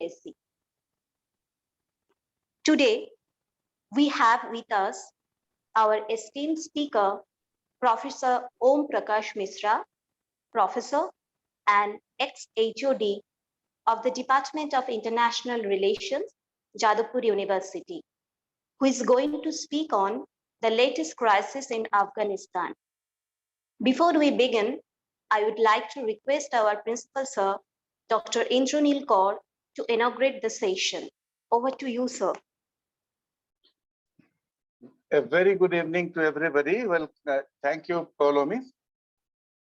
UPSC. Today, we have with us our esteemed speaker, Professor Om Prakash Misra, Professor and ex-HOD of the Department of International Relations, Jadavpur University, who is going to speak on the latest crisis in Afghanistan. Before we begin, I would like to request our principal, sir, Dr. Indranil Kaur, to inaugurate the session. Over to you, sir. A very good evening to everybody. Well, thank you, Paulomi.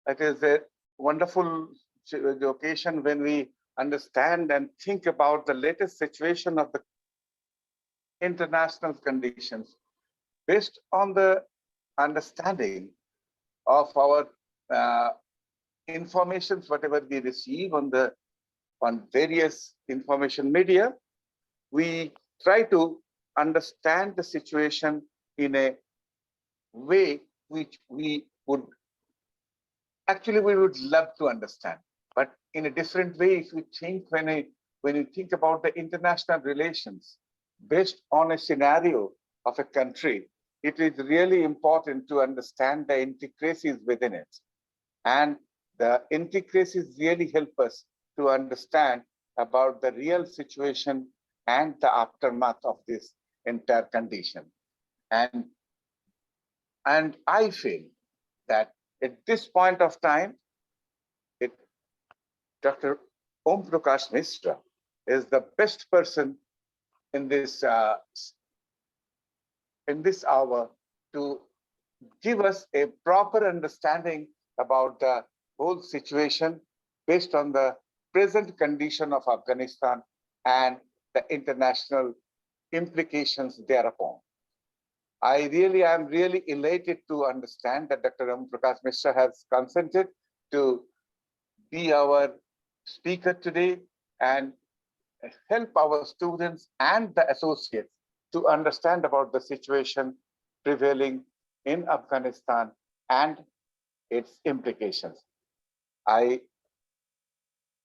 It is a wonderful occasion when we understand and think about the latest situation of the international conditions based on the understanding of our informations, whatever we receive on various information media. We try to understand the situation in a way which we would love to understand, but in a different way. If you think when you think about the international relations based on a scenario of a country, it is really important to understand the intricacies within it, and the intricacies really help us to understand about the real situation and the aftermath of this entire condition. And I feel that at this point of time, Dr. Om Prakash Misra is the best person in this hour to give us a proper understanding about the whole situation based on the present condition of Afghanistan and the international implications thereupon. I am really elated to understand that Dr. Om Prakash Misra has consented to be our speaker today and help our students and the associates to understand about the situation prevailing in Afghanistan and its implications. I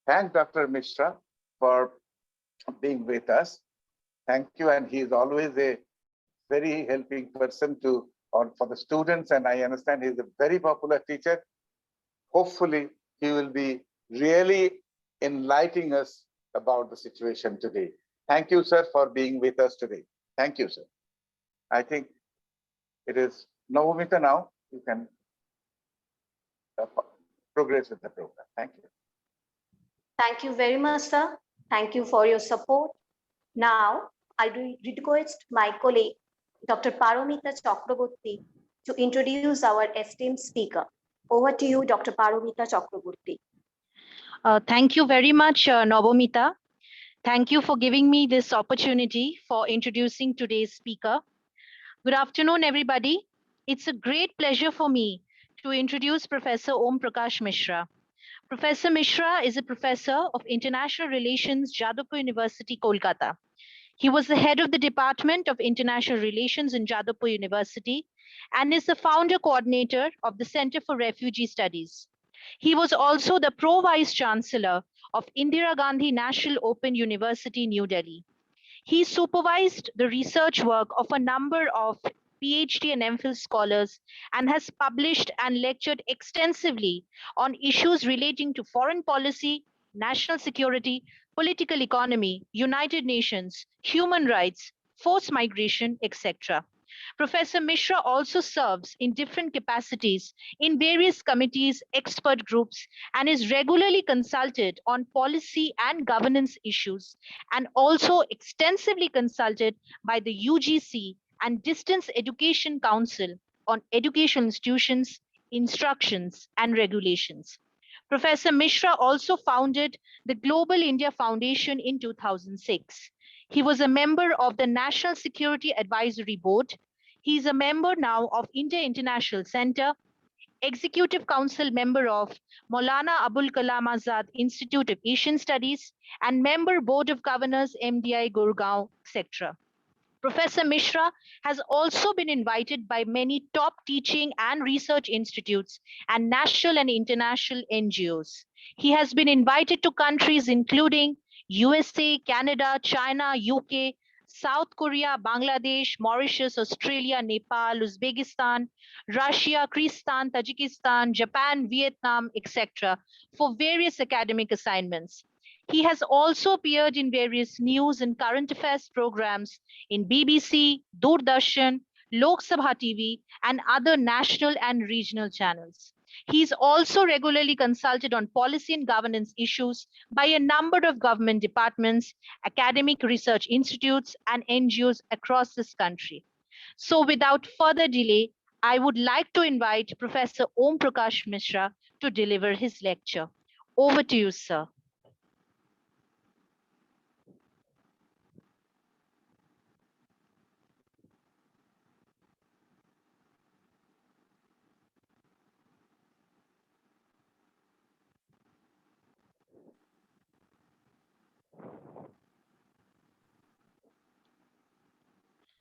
thank Dr. Misra for being with us. Thank you, and he is always a very helping person for the students, and I understand he's a very popular teacher. Hopefully, he will be really enlightening us about the situation today. Thank you, sir, for being with us today. Thank you, sir. I think it is Navamita now. You can progress with the program. Thank you. Thank you very much, sir. Thank you for your support. Now, I request my colleague, Dr. Paromita Chakraborty, to introduce our esteemed speaker. Over to you, Dr. Paromita Chakraborty. Thank you very much, Navamita. Thank you for giving me this opportunity for introducing today's speaker. Good afternoon, everybody. It's a great pleasure for me to introduce Professor Om Prakash Misra. Professor Misra is a professor of International Relations, Jadavpur University, Kolkata. He was the head of the Department of International Relations in Jadavpur University and is the founder coordinator of the Center for Refugee Studies. He was also the Pro-Vice Chancellor of Indira Gandhi National Open University, New Delhi. He supervised the research work of a number of PhD and MPhil scholars and has published and lectured extensively on issues relating to foreign policy, national security, political economy, United Nations, human rights, forced migration, etc. Professor Misra also serves in different capacities in various committees, expert groups, and is regularly consulted on policy and governance issues, and also extensively consulted by the UGC and Distance Education Council on educational institutions, instructions, and regulations. Professor Misra also founded the Global India Foundation in 2006. He was a member of the National Security Advisory Board. He is a member now of India International Center, Executive Council member of Maulana Abul Kalam Azad Institute of Asian Studies, and member Board of Governors, MDI Gurgaon, etc. Professor Misra has also been invited by many top teaching and research institutes and national and international NGOs. He has been invited to countries including USA, Canada, China, UK, South Korea, Bangladesh, Mauritius, Australia, Nepal, Uzbekistan, Russia, Kyrgyzstan, Tajikistan, Japan, Vietnam, etc., for various academic assignments. He has also appeared in various news and current affairs programs in BBC, Doordarshan, Lok Sabha TV, and other national and regional channels. He is also regularly consulted on policy and governance issues by a number of government departments, academic research institutes, and NGOs across this country. So without further delay, I would like to invite Professor Om Prakash Mishra to deliver his lecture. Over to you, sir.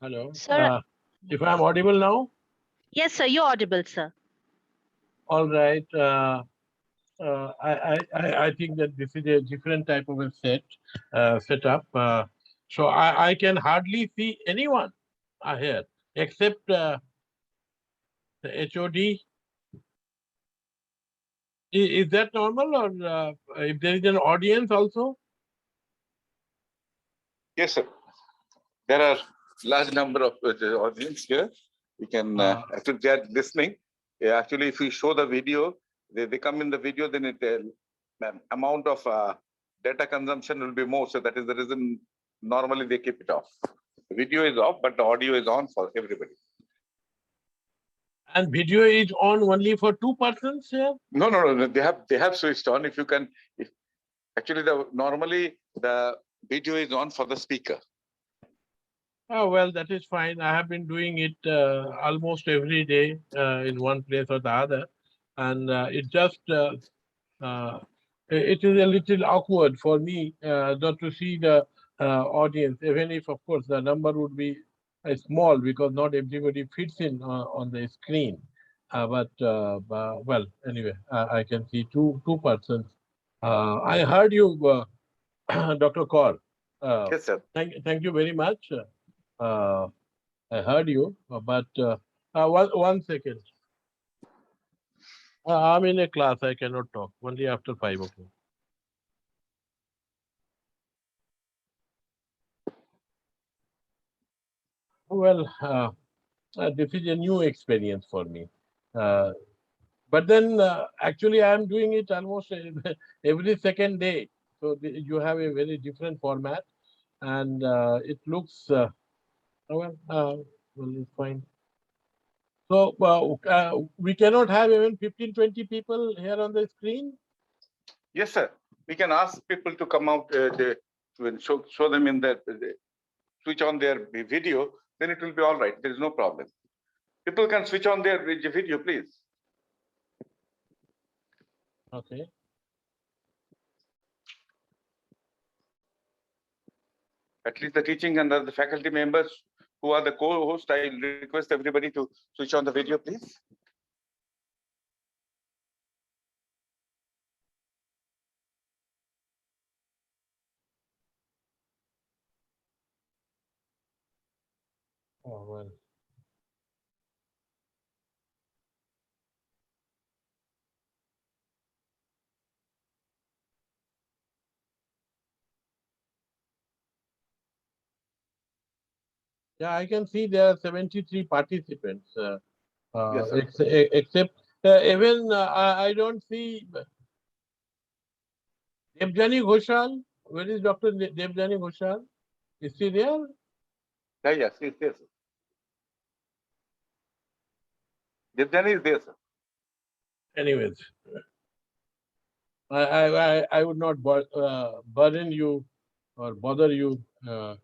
Hello. Sir. If I'm audible now? Yes, sir, you're audible, sir. All right. I think that this is a different type of a setup. So I can hardly see anyone here except the HOD. Is that normal, or if there is an audience also? Yes, sir. There are large number of audience here. We can actually they are listening. Yeah, actually, if we show the video, they come in the video, then it amount of data consumption will be more. So that is the reason normally they keep it off. The video is off, but the audio is on for everybody. And video is on only for two persons here? No. They have switched on. If you can, if actually normally the video is on for the speaker. Oh, well, that is fine. I have been doing it almost every day in one place or the other. And it just, it is a little awkward for me not to see the audience, even if, of course, the number would be small because not everybody fits in on the screen. Well, anyway, I can see two persons. I heard you, Dr. Kaur. Yes, sir. Thank you very much. I heard you, but one second. I'm in a class. I cannot talk. Only after 5 o'clock. Well, this is a new experience for me. But then actually I am doing it almost every second day. So you have a very different format, and it looks well, it's fine. So we cannot have even 15-20 people here on the screen? Yes, sir. We can ask people to come out, show them in the switch on their video, then it will be all right. There is no problem. People can switch on their video, please. Okay. At least the teaching and the faculty members who are the co-host, I request everybody to switch on the video, please. Oh, well. Yeah, I can see there are 73 participants. Yes, sir. Except even I don't see Debjani Ghoshal. Where is Dr. Debjani Ghoshal? Is she there? Yes, yes. Debjani is there, sir. Anyways, I would not burden you or bother you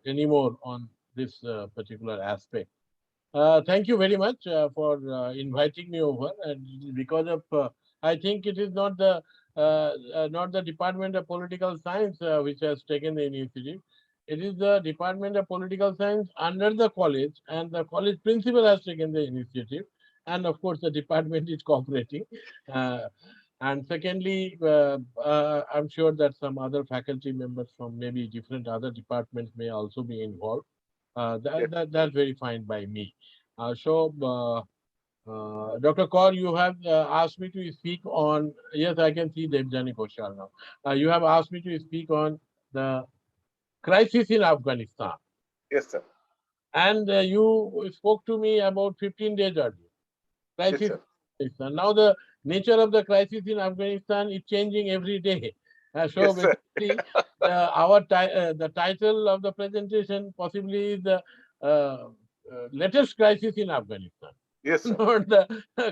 anymore on this particular aspect. Thank you very much for inviting me over, and because of I think it is not the Department of Political Science which has taken the initiative. It is the Department of Political Science under the college, and the college principal has taken the initiative, and of course the department is cooperating. And secondly, I'm sure that some other faculty members from maybe different other departments may also be involved. Yes. That's very fine by me. Dr. Kaur, you have asked me to speak on, yes, I can see Devjani Ghoshal now. You have asked me to speak on the crisis in Afghanistan. Yes, sir. And you spoke to me about 15 days earlier. Yes, Crisis sir. in Afghanistan. Now the nature of the crisis in Afghanistan is changing every day. So Yes, sir. basically, the title of the presentation possibly is the latest crisis in Afghanistan, Yes, sir. not the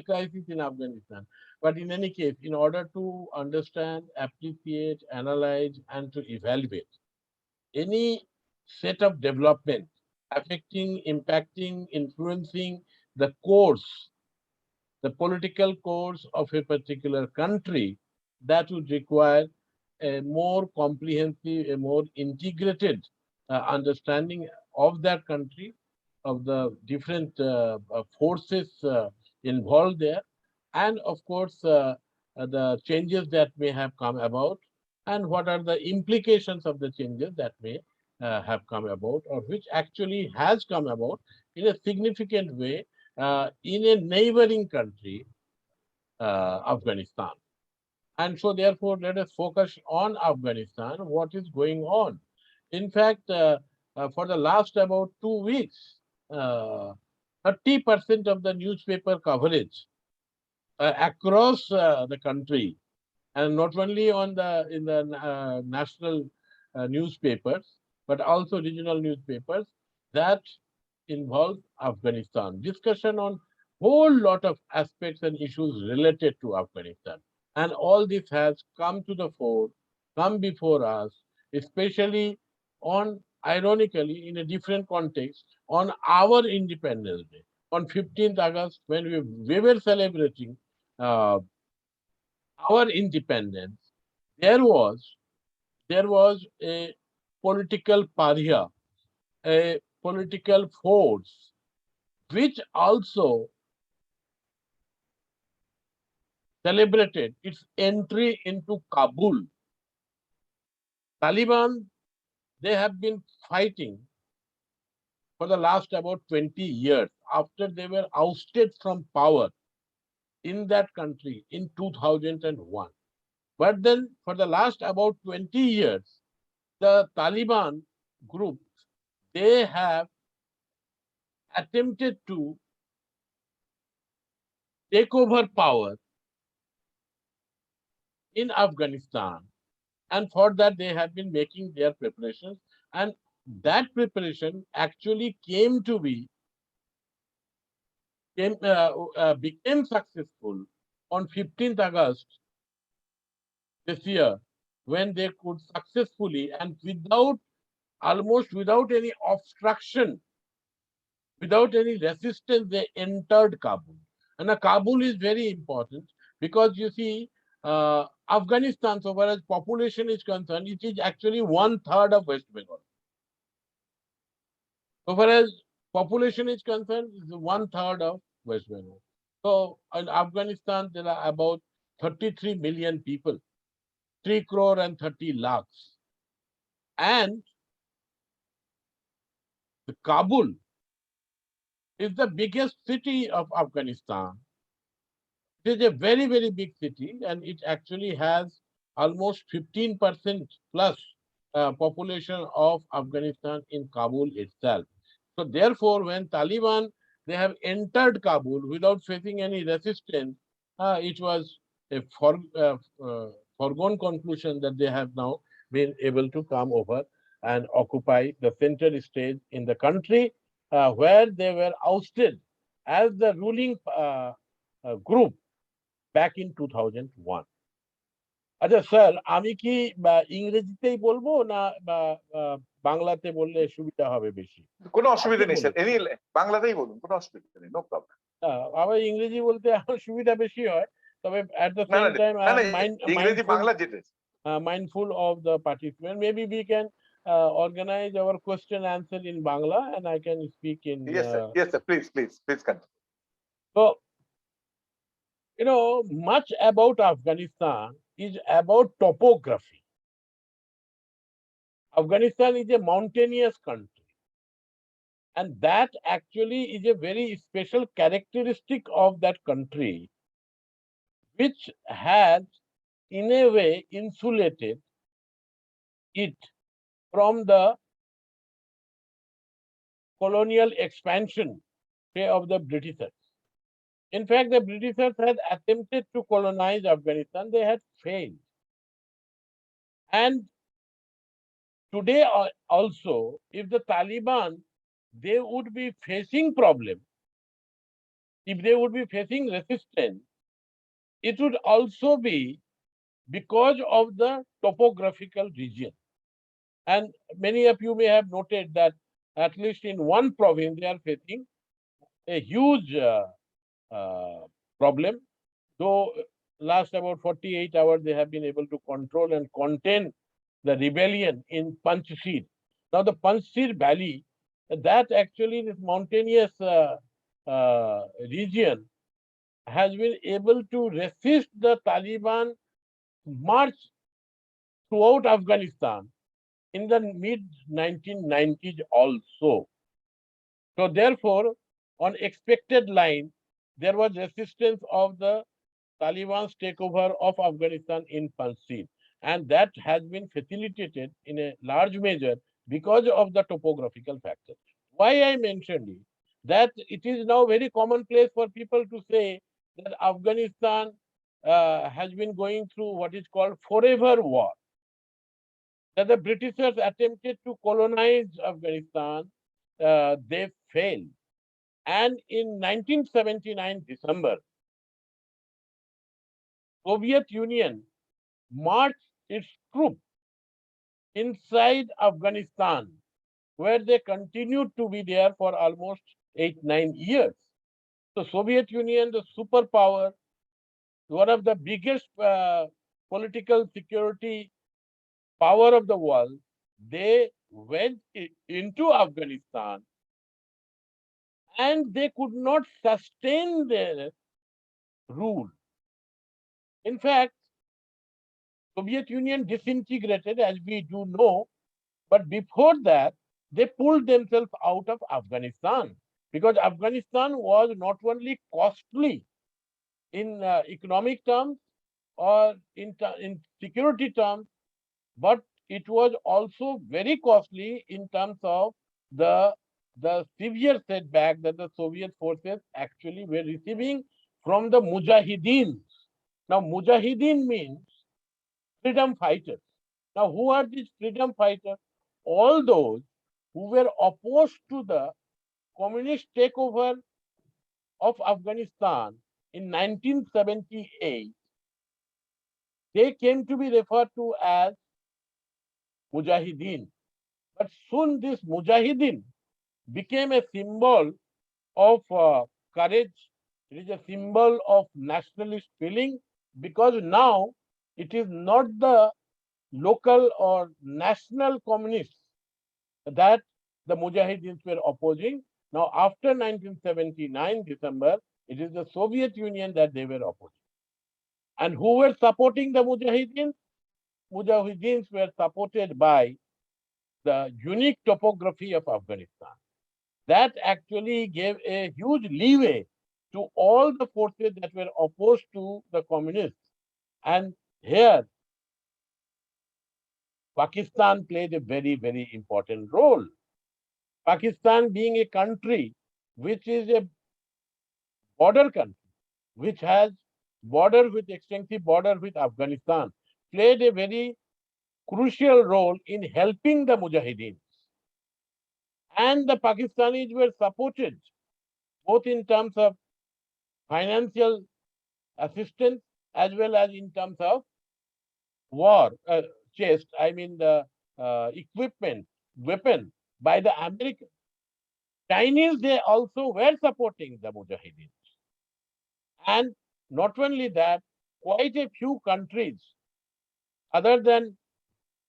crisis in Afghanistan. But in any case, in order to understand, appreciate, analyze, and to evaluate any set of development affecting, impacting, influencing the course, the political course of a particular country, that would require a more comprehensive, a more integrated understanding of that country, of the different forces involved there, and of course, the changes that may have come about, and what are the implications of the changes that may have come about, or which actually has come about in a significant way in a neighboring country, Afghanistan. And so, therefore, let us focus on Afghanistan, what is going on. In fact, for the last about 2 weeks, 30% of the newspaper coverage across the country, and not only on the in the national newspapers, but also regional newspapers, that involve Afghanistan. Discussion on whole lot of aspects and issues related to Afghanistan. And all this has come to the fore, come before us, especially on, ironically, in a different context, on our Independence Day, on 15th August, when we were celebrating uh, our independence. There was a political pariah, a political force, which also celebrated its entry into Kabul. Taliban, they have been fighting for the last about 20 years after they were ousted from power in that country in 2001. But then for the last about 20 years, the Taliban group, they have attempted to take over power in Afghanistan. And for that, they have been making their preparations. And that preparation actually became successful on 15th August this year, when they could successfully and almost without any obstruction, without any resistance, they entered Kabul. And Kabul is very important because you see, Afghanistan, so far as population is concerned, it is actually 1/3 of West Bengal. So far as population is concerned, it's 1/3 of West Bengal. So in Afghanistan, there are about 33 million people, 3 crore and 30 lakhs. And the Kabul is the biggest city of Afghanistan. It is a very, very big city, and it actually has almost 15% plus population of Afghanistan in Kabul itself. So therefore, when Taliban, they have entered Kabul without facing any resistance, it was a foregone conclusion that they have now been able to come over and occupy the center stage in the country, where they were ousted as the ruling group back in 2001. আচ্ছা sir, আমি কি ইংরেজিতেই বলবো না বাংলাতে বললে সুবিধা হবে বেশি? কোনো অসুবিধা নেই স্যার, এনি বাংলাতেই বলুন, কোনো অসুবিধা নেই, নো প্রবলেম। আমার ইংরেজি বলতে আমার সুবিধা বেশি হয়, তবে at the না same time I am ইংরেজি বাংলা যেটা। mindful of the participant. Maybe we can organize our question answer in Bangla and I can speak in Yes sir, yes sir, please continue. So much about Afghanistan is about topography. Afghanistan is a mountainous country. And that actually is a very special characteristic of that country, which has, in a way, insulated it from the colonial expansion, say, of the Britishers. In fact, the Britishers had attempted to colonize Afghanistan, they had failed. And today also, if the Taliban, they would be facing problems, if they would be facing resistance, it would also be because of the topographical region. And many of you may have noted that at least in one province, they are facing a huge problem. Though last about 48 hours, they have been able to control and contain the rebellion in Panjshir. Now, the Panjshir Valley, that actually this mountainous region has been able to resist the Taliban march throughout Afghanistan in the mid 1990s also. So therefore, on expected line, there was resistance of the Taliban's takeover of Afghanistan in Panjshir. And that has been facilitated in a large measure because of the topographical factors. Why I mentioned it, that it is now very commonplace for people to say that Afghanistan has been going through what is called forever war. That the Britishers attempted to colonize Afghanistan, they failed. And in 1979 December, Soviet Union marched its troops inside Afghanistan, where they continued to be there for almost 8-9 years. So Soviet Union, the superpower, one of the biggest political security power of the world, they went into Afghanistan and they could not sustain their rule. In fact, Soviet Union disintegrated, as we do know, but before that, they pulled themselves out of Afghanistan because Afghanistan was not only costly in economic terms or in security terms, but it was also very costly in terms of the severe setback that the Soviet forces actually were receiving from the Mujahideen. Now, Mujahideen means freedom fighters. Now, who are these freedom fighters? All those who were opposed to the communist takeover of Afghanistan in 1978, they came to be referred to as Mujahideen. But soon this Mujahideen became a symbol of courage. It is a symbol of nationalist feeling because now it is not the local or national communists that the Mujahideens were opposing. Now, after 1979 December, it is the Soviet Union that they were opposing. And who were supporting the Mujahideens? Mujahideens were supported by the unique topography of Afghanistan. That actually gave a huge leeway to all the forces that were opposed to the communists. And here, Pakistan played a very, very important role. Pakistan being a country which is a border country, which has extensive border with Afghanistan, played a very crucial role in helping the Mujahideens. And the Pakistanis were supported both in terms of financial assistance as well as in terms of war chest, I mean the equipment, weapon by the Americans. Chinese, they also were supporting the Mujahideens. And not only that, quite a few countries other than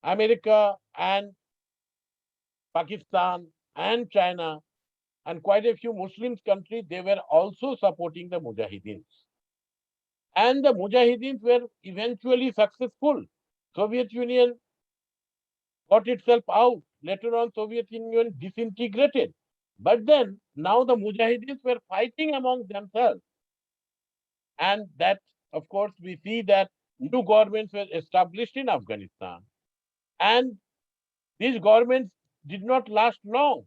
America and Pakistan and China and quite a few Muslim countries, they were also supporting the Mujahideens. And the Mujahideens were eventually successful. Soviet Union got itself out. Later on, Soviet Union disintegrated. But then, now the Mujahideens were fighting among themselves. And that, of course, we see that new governments were established in Afghanistan. And these governments did not last long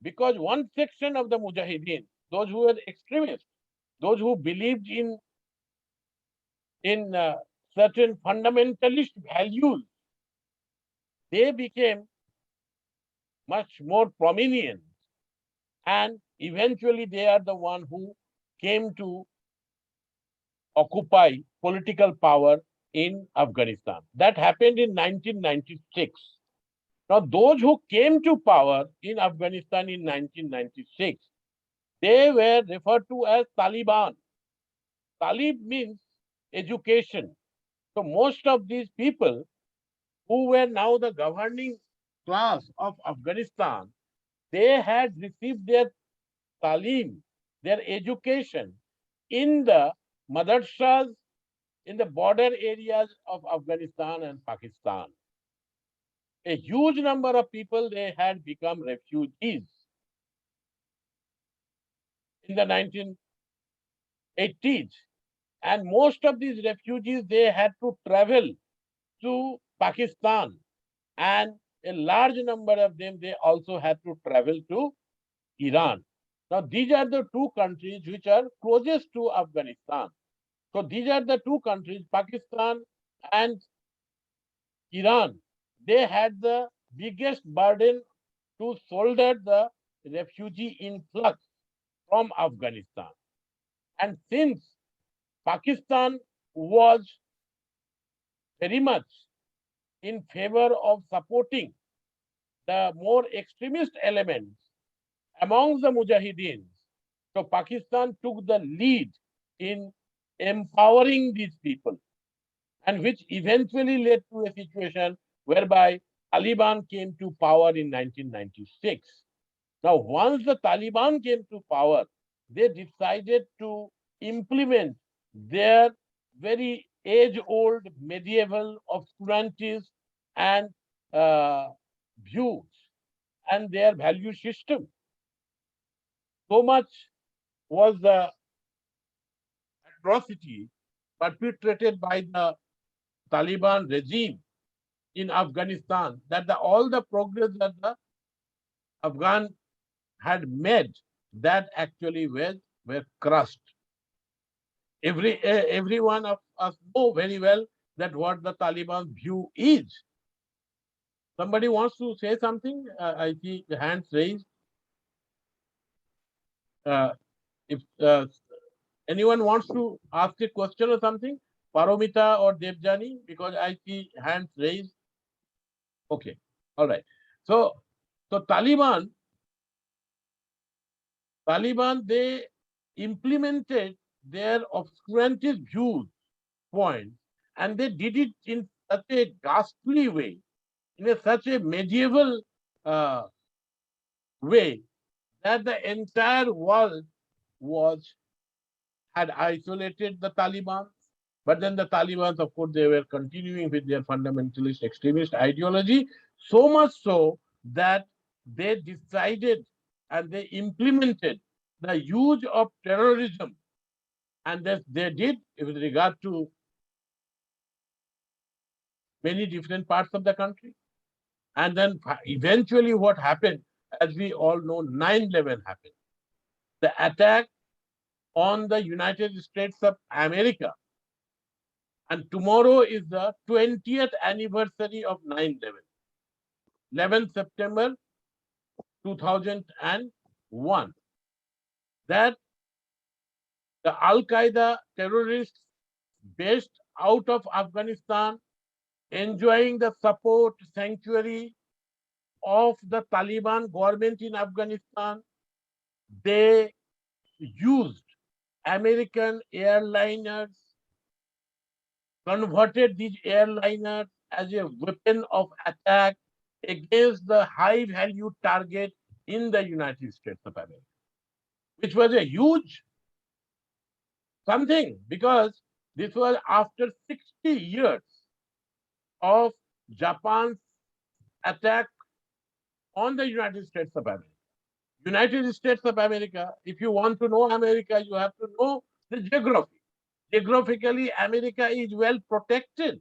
because one section of the Mujahideen, those who were extremists, those who believed in certain fundamentalist values, they became much more prominent, and eventually they are the one who came to occupy political power in Afghanistan. That happened in 1996. Now, those who came to power in Afghanistan in 1996, they were referred to as Taliban. Talib means education. So most of these people who were now the governing class of Afghanistan, they had received their talim, their education in the madrasas in the border areas of Afghanistan and Pakistan. A huge number of people, they had become refugees in the 1980s. And most of these refugees, they had to travel to Pakistan. And a large number of them, they also had to travel to Iran. Now, these are the two countries which are closest to Afghanistan. So these are the two countries, Pakistan and Iran. They had the biggest burden to shoulder the refugee influx from Afghanistan. And since Pakistan was very much in favor of supporting the more extremist elements among the Mujahideens, so Pakistan took the lead in empowering these people, and which eventually led to a situation whereby Taliban came to power in 1996. Now, once the Taliban came to power, they decided to implement their very age-old medieval obscurantism and views and their value system. So much was the atrocity perpetrated by the Taliban regime in Afghanistan that all the progress that the Afghan had made, that actually were crushed. Every one of us know very well that what the Taliban view is. Somebody wants to say something? I see the hands raised. If anyone wants to ask a question or something, Paromita or Devjani, because I see hands raised. Okay, all right. So Taliban, they implemented their obscurantist views point, and they did it in such a ghastly way, in such a medieval way, that the entire world had isolated the Taliban. But then the Taliban, of course, they were continuing with their fundamentalist extremist ideology, so much so that they decided and they implemented the use of terrorism. And that they did with regard to many different parts of the country. And then eventually what happened, as we all know, 9/11 happened. The attack on the United States of America. And tomorrow is the 20th anniversary of 9/11. 11th September 2001. That the Al-Qaeda terrorists based out of Afghanistan, enjoying the support, sanctuary of the Taliban government in Afghanistan, they used American airliners, converted these airliners as a weapon of attack against the high value target in the United States of America, which was a huge something, because This was after 60 years of Japan's attack on the United States of America. United States of America, if you want to know America, you have to know the geography. Geographically, America is well protected.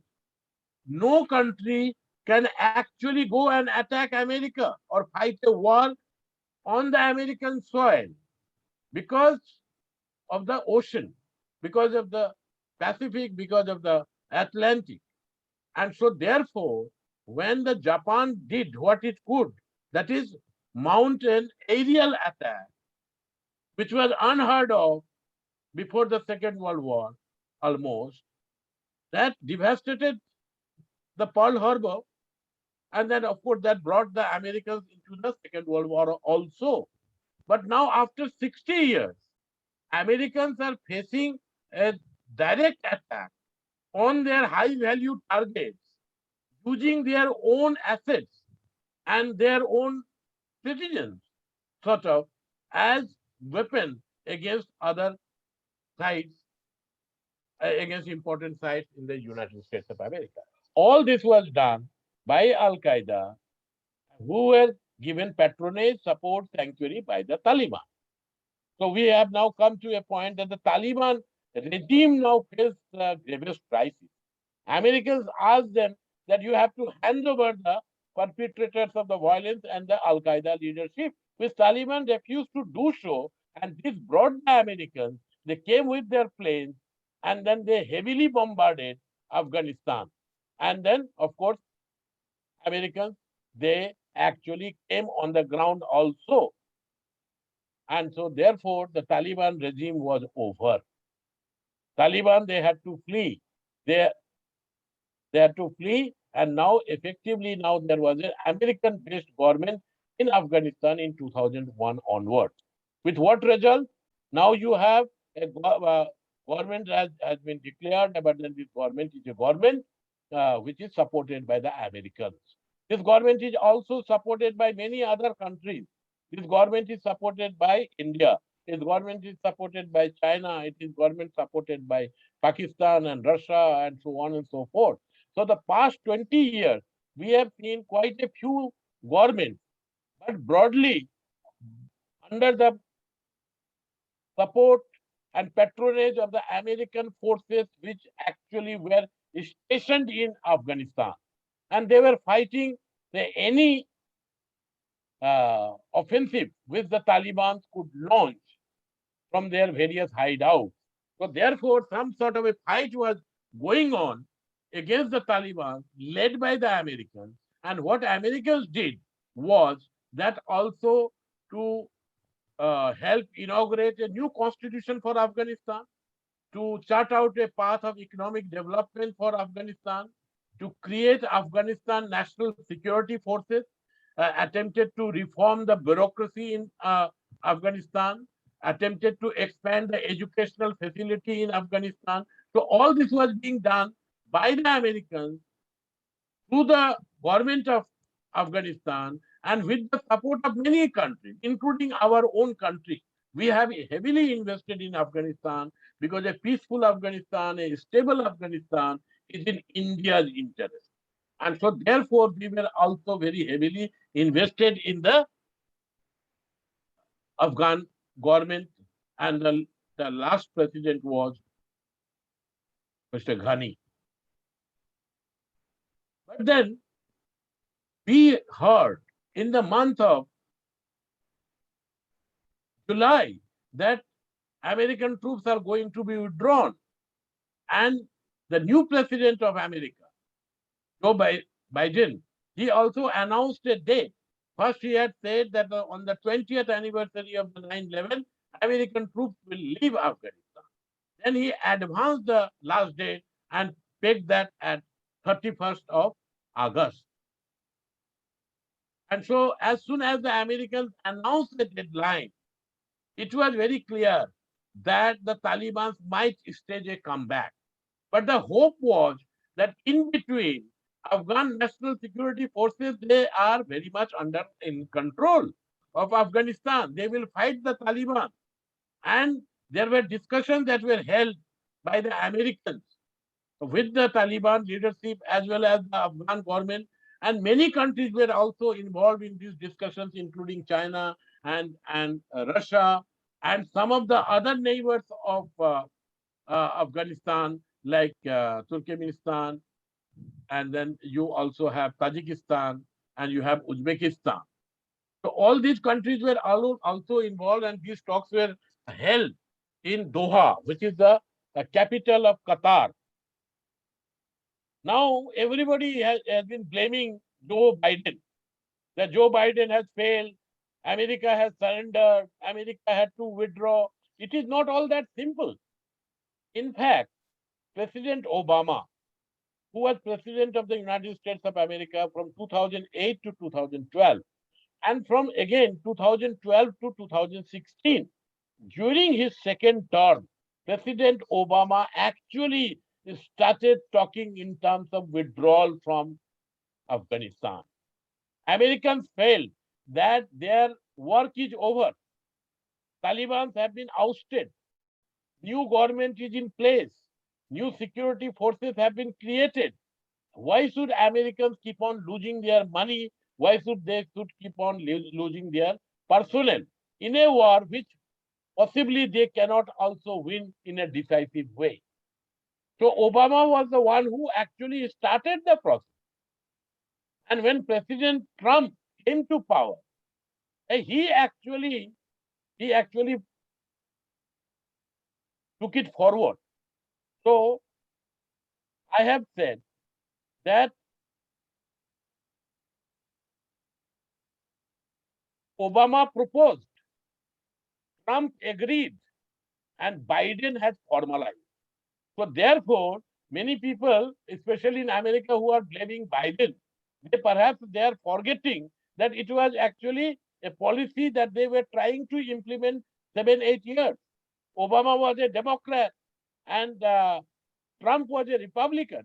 No country can actually go and attack America or fight a war on the American soil because of the ocean, because of the Pacific, because of the Atlantic. And so, therefore, when the Japan did what it could, that is, mount an aerial attack, which was unheard of before the Second World War, almost, that devastated the Pearl Harbor. And then, of course, that brought the Americans into the Second World War also. But now, after 60 years, Americans are facing a direct attack on their high value targets using their own assets and their own citizens, sort of, as weapons against other sides, against important sites in the United States of America. All this was done by Al Qaeda, who were given patronage, support, sanctuary by the Taliban. So we have now come to a point that the Taliban regime now faces the gravest crisis. Americans asked them that you have to hand over the perpetrators of the violence and the Al Qaeda leadership, which Taliban refused to do so. And this brought the Americans, they came with their planes and then they heavily bombarded Afghanistan. And then, of course, Americans, they actually came on the ground also. And so, therefore, the Taliban regime was over. Taliban, they had to flee. They had to flee, and now effectively now there was an American-based government in Afghanistan in 2001 onwards. With what result? Now you have a government has been declared, but then this government is a government which is supported by the Americans. This government is also supported by many other countries. This government is supported by India. This government is supported by China. It is government supported by Pakistan and Russia and so on and so forth. So the past 20 years, we have seen quite a few governments, but broadly under the support and patronage of the American forces, which actually were stationed in Afghanistan. And they were fighting any offensive which the Taliban could launch from their various hideouts. So therefore, some sort of a fight was going on against the Taliban, led by the Americans. And what Americans did was that also to help inaugurate a new constitution for Afghanistan, to chart out a path of economic development for Afghanistan, to create Afghanistan National Security Forces, attempted to reform the bureaucracy in Afghanistan, attempted to expand the educational facility in Afghanistan. So all this was being done by the Americans through the government of Afghanistan and with the support of many countries, including our own country. We have heavily invested in Afghanistan because a peaceful Afghanistan, a stable Afghanistan is in India's interest. And so therefore, we were also very heavily invested in the Afghan government, and the last president was Mr. Ghani. But then we heard in the month of July that American troops are going to be withdrawn. And the new president of America, Joe Biden, he also announced a date. First, he had said that on the 20th anniversary of the 9/11, American troops will leave Afghanistan. Then he advanced the last date and pegged that at 31st of August. And so, as soon as the Americans announced the deadline, it was very clear that the Taliban might stage a comeback. But the hope was that in between, Afghan National Security Forces, they are very much in control of Afghanistan. They will fight the Taliban. And there were discussions that were held by the Americans with the Taliban leadership as well as the Afghan government. And many countries were also involved in these discussions, including China and Russia and some of the other neighbors of Afghanistan, like Turkmenistan, and then you also have Tajikistan and you have Uzbekistan. So all these countries were also involved, and these talks were held in Doha, which is the capital of Qatar. Now everybody has been blaming Joe Biden, that Joe Biden has failed, America has surrendered, America had to withdraw. It is not all that simple. In fact, President Obama, who was president of the United States of America from 2008 to 2012, and from again 2012 to 2016, during his second term, President Obama actually started talking in terms of withdrawal from Afghanistan. Americans felt that their work is over. Taliban have been ousted. New government is in place. New security forces have been created. Why should Americans keep on losing their money? Why should they keep on losing their personnel in a war which possibly they cannot also win in a decisive way? So Obama was the one who actually started the process. And when President Trump came to power, he actually took it forward. So I have said that Obama proposed, Trump agreed, and Biden has formalized. So therefore, many people, especially in America, who are blaming Biden, they are forgetting that it was actually a policy that they were trying to implement 7-8 years. Obama was a Democrat and Trump was a Republican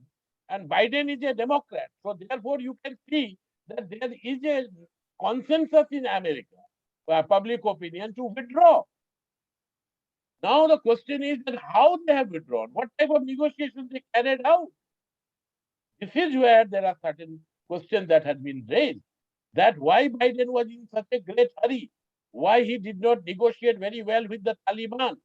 and Biden is a Democrat. So therefore, you can see that there is a consensus in America, public opinion, to withdraw. Now the question is that how they have withdrawn, what type of negotiations they carried out. This is where there are certain questions that had been raised. That why Biden was in such a great hurry, why he did not negotiate very well with the Taliban.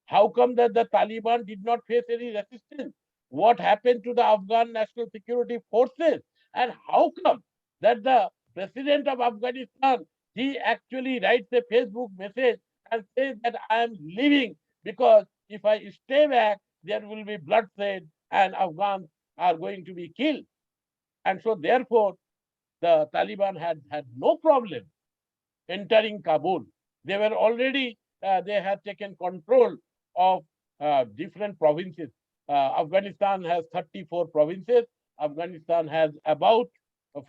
How come that the Taliban did not face any resistance? What happened to the Afghan National Security Forces? And how come that the president of Afghanistan, he actually writes a Facebook message and says that I am leaving because if I stay back, there will be bloodshed and Afghans are going to be killed. And so therefore, the Taliban had no problem entering Kabul. They were already, they had taken control of different provinces. Afghanistan has 34 provinces. Afghanistan has about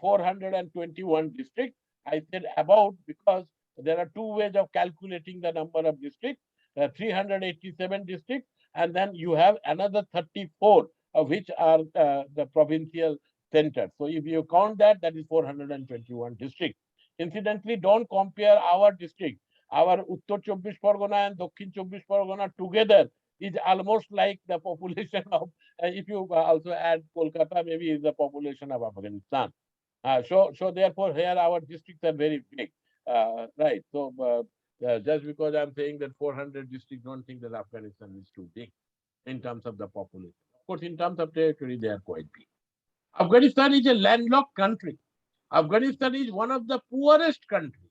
421 districts. I said about because there are two ways of calculating the number of districts, 387 districts, and then you have another 34, of which are the provincial centers. So if you count that, that is 421 districts. Incidentally, don't compare our district. Our Uttar Chobbish Pargana and Dakhin Chobbish Pargana together is almost like the population of, if you also add Kolkata, maybe is the population of Afghanistan. So therefore, here our districts are very big, right? So just because I'm saying that 400 districts, don't think that Afghanistan is too big in terms of the population. Of course, in terms of territory, they are quite big. Afghanistan is a landlocked country. Afghanistan is one of the poorest countries.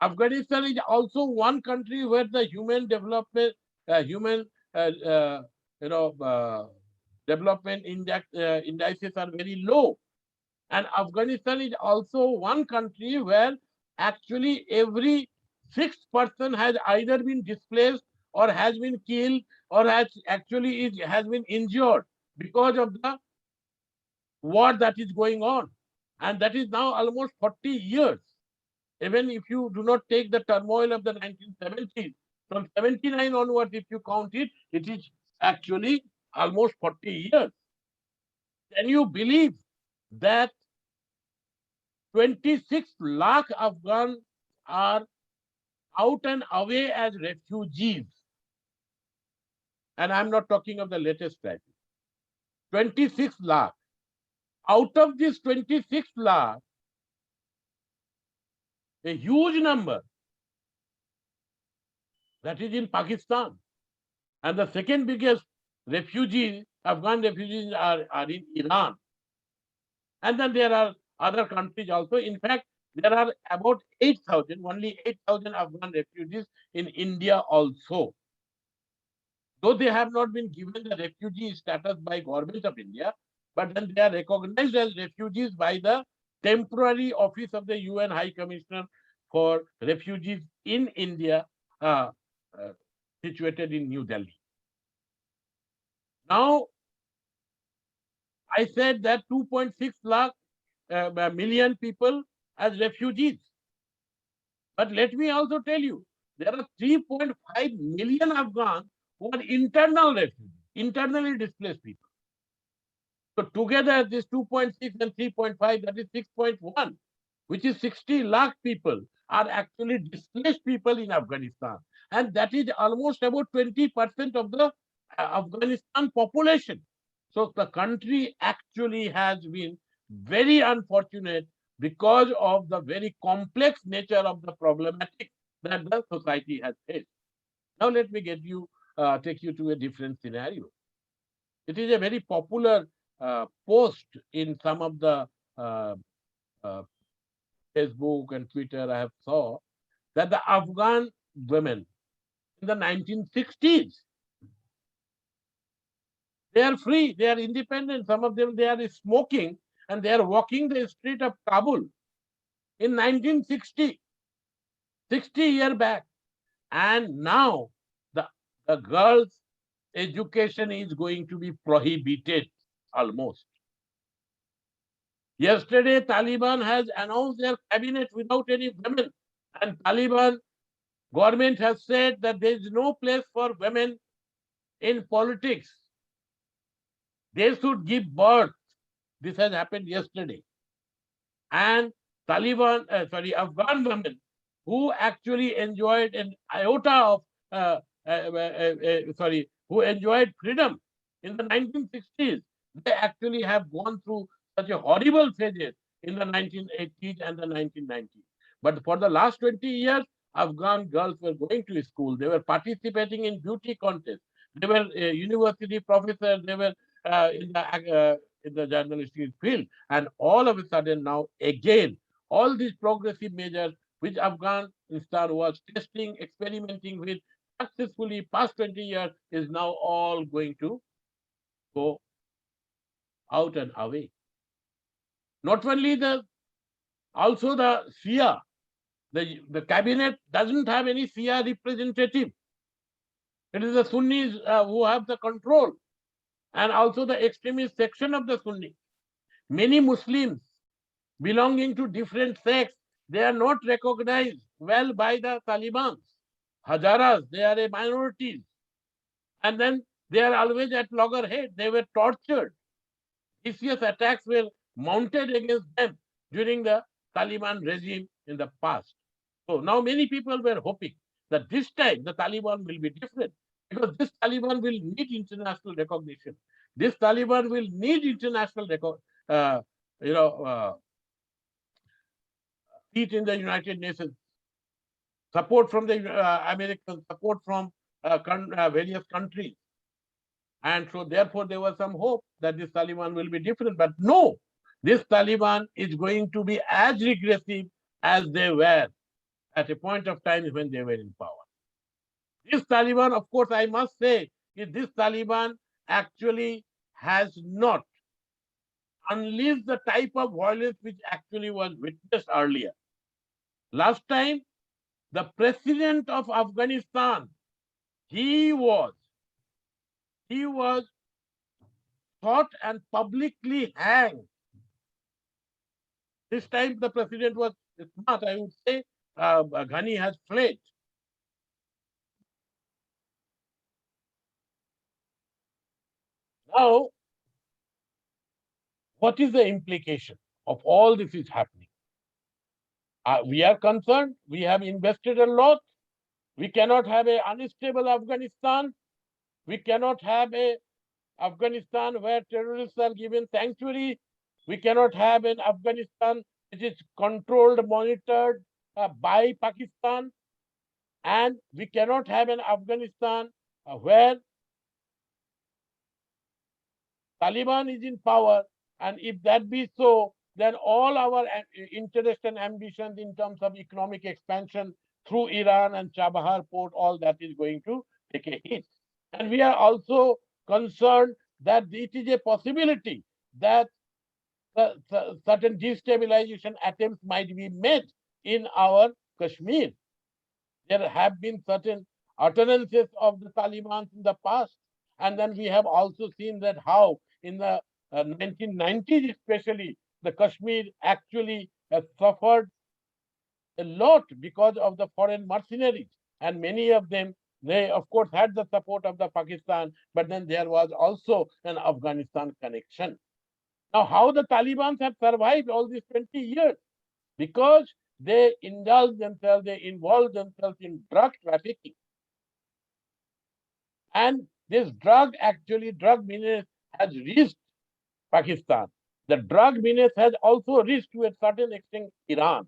Afghanistan is also one country where the human development, human, you know, development indices are very low. And Afghanistan is also one country where actually every sixth person has either been displaced or has been killed or has been injured because of the war that is going on. And that is now almost 40 years. Even if you do not take the turmoil of the 1970s, from 79 onwards, if you count it, it is actually almost 40 years. Can you believe that 26 lakh Afghans are out and away as refugees? and I'm not talking of the latest crisis. 26 lakh. Out of this 26 lakh, a huge number that is in Pakistan. And the second biggest refugees, Afghan refugees, are in Iran. And then there are other countries also. In fact, there are about 8,000, only 8,000 Afghan refugees in India also. Though they have not been given the refugee status by government of India, but then they are recognized as refugees by the temporary office of the UN High Commissioner for Refugees in India, situated in New Delhi. Now, I said that 2.6 lakh million people as refugees. But let me also tell you, there are 3.5 million Afghans who are internal refugees, internally displaced people. So together, this 2.6 and 3.5, that is 6.1, which is 60 lakh people are actually displaced people in Afghanistan. And that is almost about 20% of the Afghanistan population. So the country actually has been very unfortunate because of the very complex nature of the problematic that the society has faced. Now let me take you to a different scenario. It is a very popular post in some of the Facebook and Twitter I have saw that the Afghan women in the 1960s, they are free, they are independent. Some of them, they are smoking and they are walking the street of Kabul in 1960, 60 years back. And now the girls' education is going to be prohibited almost. Yesterday, Taliban has announced their cabinet without any women. And Taliban government has said that there is no place for women in politics. They should give birth. This has happened yesterday. And Afghan women who actually enjoyed an iota of, who enjoyed freedom in the 1960s, they actually have gone through such a horrible phases in the 1980s and the 1990s. But for the last 20 years, Afghan girls were going to school. They were participating in beauty contests. They were university professors. They were in the journalistic field. And all of a sudden now, again, all these progressive measures which Afghanistan was testing, experimenting with successfully past 20 years is now all going to go out and away. Not only also the Shia, the cabinet doesn't have any Shia representative. It is the Sunnis who have the control, and also the extremist section of the Sunni. Many Muslims belonging to different sects, they are not recognized well by the Taliban. Hazaras, they are a minority. And then they are always at loggerhead. They were tortured. Vicious attacks were mounted against them during the Taliban regime in the past. So now many people were hoping that this time the Taliban will be different, because this Taliban will need international recognition. This Taliban will need international seat in the United Nations, support from the Americans, support from various countries. And so therefore there was some hope that this Taliban will be different. But no, this Taliban is going to be as regressive as they were at a point of time when they were in power. This Taliban, of course, I must say, this Taliban actually has not unleashed the type of violence which actually was witnessed earlier. Last time, the president of Afghanistan, he was shot and publicly hanged. This time the president was smart, I would say. Ghani has fled. Now, what is the implication of all this is happening? We are concerned. We have invested a lot. We cannot have an unstable Afghanistan. We cannot have a Afghanistan where terrorists are given sanctuary. We cannot have an Afghanistan which is controlled, monitored by Pakistan. And we cannot have an Afghanistan where Taliban is in power. And if that be so, then all our interest and ambitions in terms of economic expansion through Iran and Chabahar port, all that is going to take a hit. And we are also concerned that it is a possibility that certain destabilization attempts might be made in our Kashmir. There have been certain utterances of the Taliban in the past. And then we have also seen that how in the 1990s especially, the Kashmir actually has suffered a lot because of the foreign mercenaries. And many of them, they of course had the support of the Pakistan, but then there was also an Afghanistan connection. Now, how the Taliban have survived all these 20 years? Because they indulge themselves, they involve themselves in drug trafficking. And this drug menace has reached Pakistan. The drug menace has also reached to a certain extent Iran.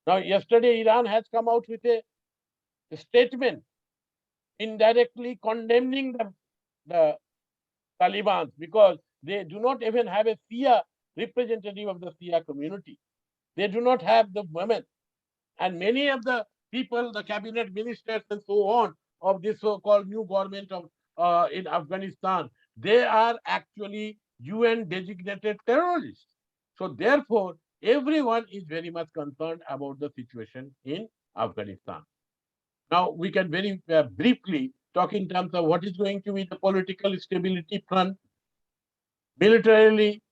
Now, yesterday, Iran has come out with a statement indirectly condemning the Taliban because they do not even have a Shia representative of the Shia community. They do not have the women. And many of the people, the cabinet ministers and so on of this so-called new government of in Afghanistan, they are actually UN designated terrorists. So therefore, everyone is very much concerned about the situation in Afghanistan. Now we can very briefly talk in terms of what is going to be the political stability front, militarily,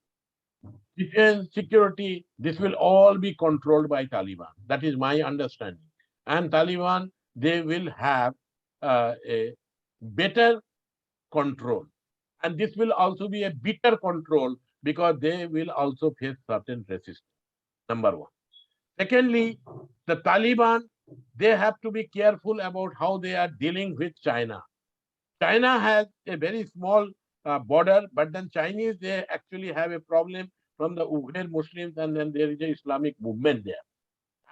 defense, security, this will all be controlled by Taliban. That is my understanding. And Taliban, they will have a better control. And this will also be a bitter control because they will also face certain resistance. Number one. Secondly, the Taliban, they have to be careful about how they are dealing with China. China has a very small border, but then Chinese, they actually have a problem from the Uyghur Muslims, and then there is an Islamic movement there.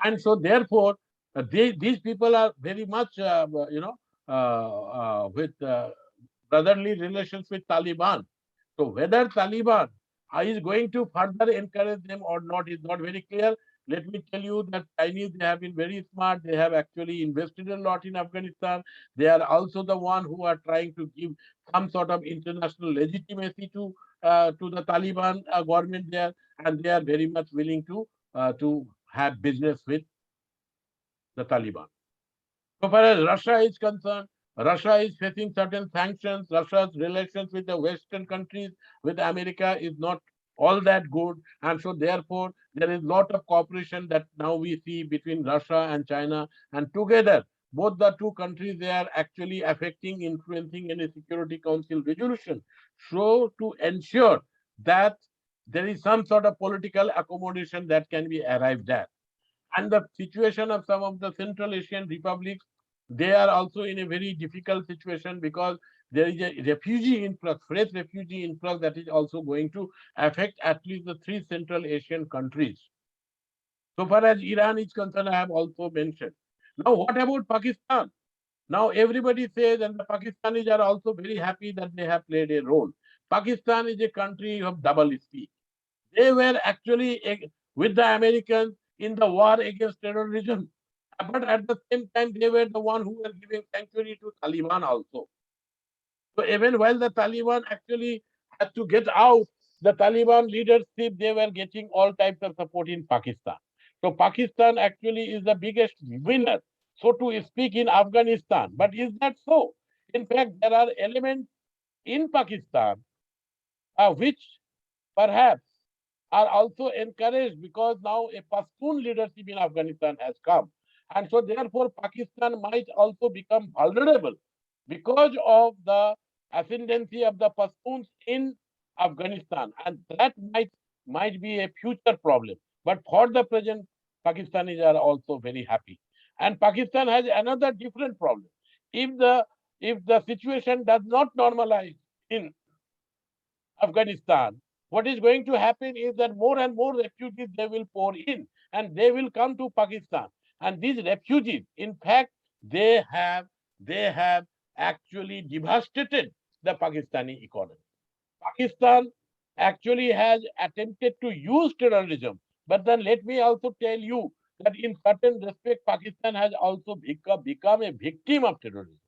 And so therefore, these people are very much, with brotherly relations with Taliban. So whether Taliban is going to further encourage them or not is not very clear. Let me tell you that Chinese, they have been very smart. They have actually invested a lot in Afghanistan. They are also the one who are trying to give some sort of international legitimacy to the Taliban government there, and they are very much willing to have business with the Taliban. So far as Russia is concerned, Russia is facing certain sanctions. Russia's relations with the Western countries, with America, is not all that good. And so, therefore, there is a lot of cooperation that now we see between Russia and China. And together, both the two countries, they are actually affecting, influencing any Security Council resolution. So, to ensure that there is some sort of political accommodation that can be arrived at. And the situation of some of the Central Asian republics, they are also in a very difficult situation because there is a refugee influx, fresh refugee influx that is also going to affect at least the three Central Asian countries. So far as Iran is concerned, I have also mentioned. Now, what about Pakistan? Now, everybody says, and the Pakistanis are also very happy that they have played a role. Pakistan is a country of double speak. They were actually with the Americans in the war against terrorism. But at the same time, they were the one who were giving sanctuary to Taliban also. So even while the Taliban actually had to get out, the Taliban leadership, they were getting all types of support in Pakistan. So Pakistan actually is the biggest winner, so to speak, in Afghanistan. But is that so? In fact, there are elements in Pakistan which perhaps are also encouraged because now a Pashtun leadership in Afghanistan has come. And so therefore Pakistan might also become vulnerable because of the ascendancy of the Pashtuns in Afghanistan. And that might be a future problem. But for the present, Pakistanis are also very happy. And Pakistan has another different problem. If the if the situation does not normalize in Afghanistan, what is going to happen is that more and more refugees they will pour in and they will come to Pakistan. And these refugees, in fact, they have actually devastated the Pakistani economy. Pakistan actually has attempted to use terrorism. But then let me also tell you that in certain respect, Pakistan has also become a victim of terrorism.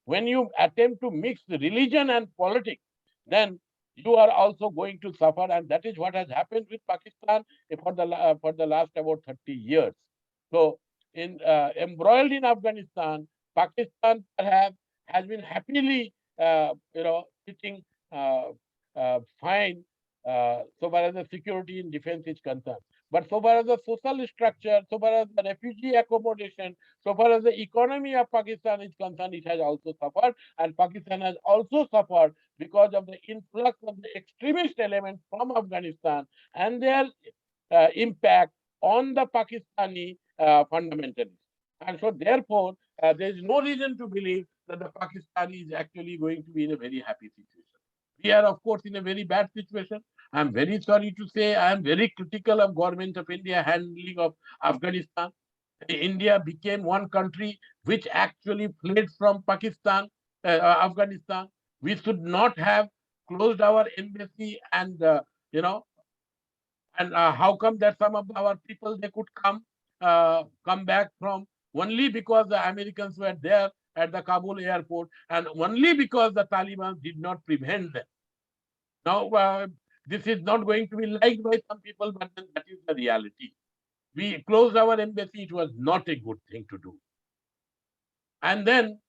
When you attempt to mix religion and politics, then you are also going to suffer, and that is what has happened with Pakistan for the last about 30 years. So, in embroiled in Afghanistan, Pakistan perhaps has been happily, sitting uh, fine so far as the security and defense is concerned. But so far as the social structure, so far as the refugee accommodation, so far as the economy of Pakistan is concerned, it has also suffered. And Pakistan has also suffered because of the influx of the extremist elements from Afghanistan and their impact on the Pakistani fundamentalists. And so, therefore, there is no reason to believe that the Pakistani is actually going to be in a very happy situation. We are, of course, in a very bad situation. I'm very sorry to say I am very critical of government of India handling of Afghanistan. India became one country which actually fled from Pakistan, Afghanistan. We should not have closed our embassy and you know and how come that some of our people they could come back from only because the Americans were there at the Kabul airport and only because the Taliban did not prevent them. Now, this is not going to be liked by some people, but then that is the reality. We closed our embassy, it was not a good thing to do. And then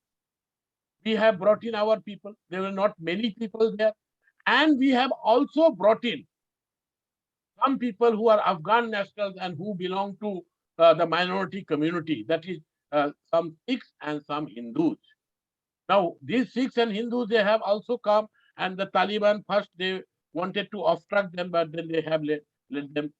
we have brought in our people. There were not many people there. And we have also brought in some people who are Afghan nationals and who belong to the minority community, that is, some Sikhs and some Hindus. Now, these Sikhs and Hindus, they have also come, and the Taliban first they wanted to obstruct them, but then they have let them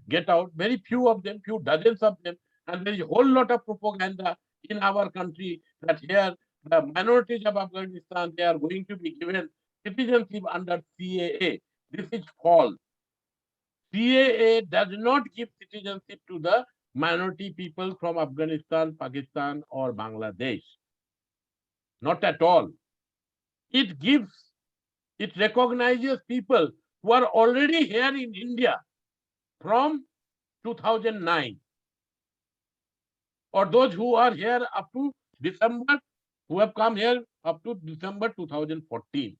get out. Very few of them, few dozens of them, and there is a whole lot of propaganda in our country that here the minorities of Afghanistan they are going to be given citizenship under CAA. This is false. CAA does not give citizenship to the minority people from Afghanistan, Pakistan, or Bangladesh. Not at all. It recognizes people who are already here in India from 2009, or those who are here up to December, who have come here up to December 2014.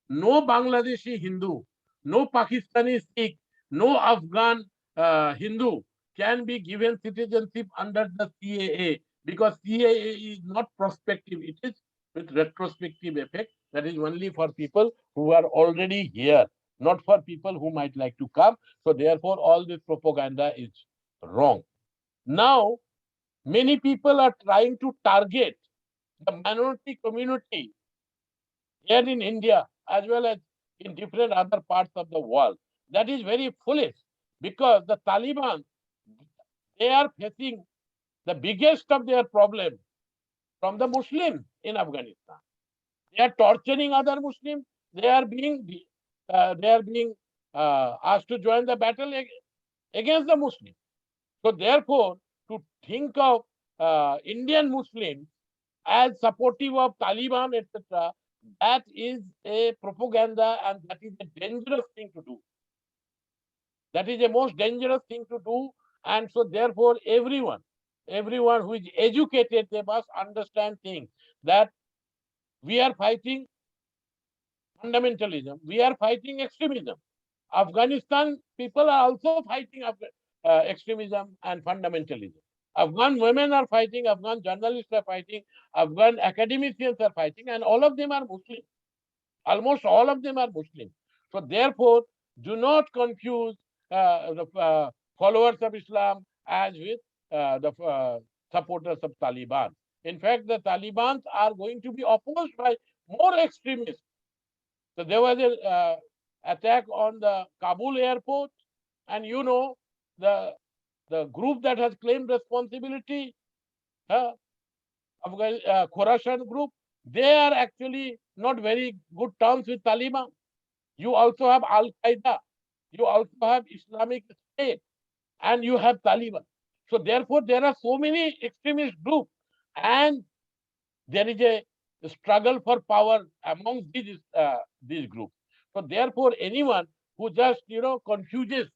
No Bangladeshi Hindu, no Pakistani Sikh, no Afghan Hindu can be given citizenship under the CAA because CAA is not prospective. It is with retrospective effect. That is only for people who are already here, not for people who might like to come. So therefore, all this propaganda is wrong. Now, many people are trying to target the minority community here in India as well as in different other parts of the world. That is very foolish because the Taliban, they are facing the biggest of their problems from the Muslims in Afghanistan. They are torturing other Muslims. They are being asked to join the battle against the Muslims. So therefore, to think of Indian Muslims as supportive of Taliban, etc., that is a propaganda and that is a dangerous thing to do. That is a most dangerous thing to do. And so therefore, everyone who is educated, they must understand things that we are fighting fundamentalism, we are fighting extremism. Afghanistan people are also fighting extremism and fundamentalism. Afghan women are fighting, Afghan journalists are fighting, Afghan academicians are fighting, and all of them are Muslim. Almost all of them are Muslim. So therefore, do not confuse the followers of Islam as with the supporters of Taliban. In fact, the Taliban are going to be opposed by more extremists. So there was a attack on the Kabul airport, and you know the group that has claimed responsibility, Khorasan group, they are actually not very good terms with Taliban. You also have Al Qaeda, you also have Islamic State, and you have Taliban. So therefore, there are so many extremist groups, and there is a struggle for power among these groups. So therefore, anyone who just confuses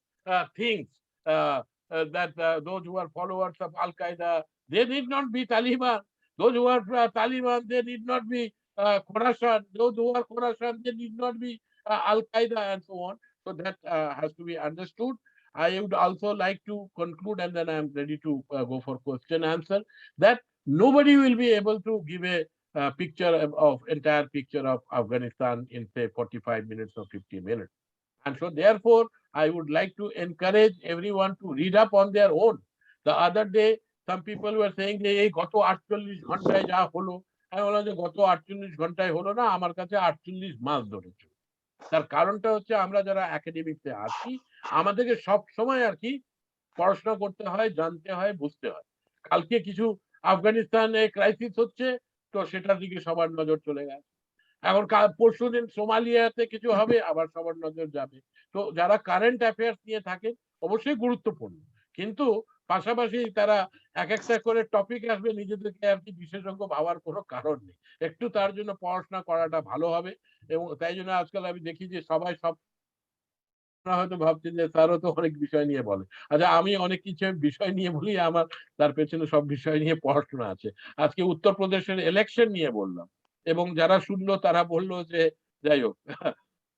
things that those who are followers of Al Qaeda, they need not be Taliban. Those who are Taliban, they need not be Khorasan. Those who are Khorasan, they need not be Al Qaeda, and so on. So that has to be understood. I would also like to conclude, and then I am ready to go for question answer, that nobody will be able to give a picture of entire picture of Afghanistan in say 45 minutes or 50 minutes. And so therefore, I would like to encourage everyone to read up on their own. The other day, some people were saying যে এই গত 48 ঘন্টায় যা হলো, আমি বললাম যে গত 48 ঘন্টায় হলো না, আমার কাছে 48 মাস ধরেছে। তার কারণটা হচ্ছে আমরা যারা একাডেমিক্সে আছি, আমাদেরকে সব সময় আর কি পড়াশোনা করতে হয়, জানতে হয়, বুঝতে হয়। কালকে কিছু আফগানিস্তানে ক্রাইসিস হচ্ছে, তো সেটার দিকে সবার নজর চলে গেছে। এখন পরশুদিন সোমালিয়াতে কিছু হবে, আবার সবার নজর যাবে। তো যারা কারেন্ট অ্যাফেয়ার্স নিয়ে থাকে অবশ্যই গুরুত্বপূর্ণ, কিন্তু পাশাপাশি তারা এক একটা করে টপিক আসবে, নিজেদেরকে আর কি বিশেষজ্ঞ ভাবার কোনো কারণ নেই। একটু তার জন্য পড়াশোনা করাটা ভালো হবে, এবং তাই জন্য আজকাল আমি দেখি যে সবাই সব হয়তো ভাবছেন যে তারও তো অনেক বিষয় নিয়ে বলে। আচ্ছা, আমি অনেক কিছু বিষয় নিয়ে বলি, আমার তার পেছনে সব বিষয় নিয়ে পড়াশোনা আছে। আজকে উত্তরপ্রদেশের ইলেকশন নিয়ে বললাম, এবং যারা শুনলো তারা বলল যে যাই হোক।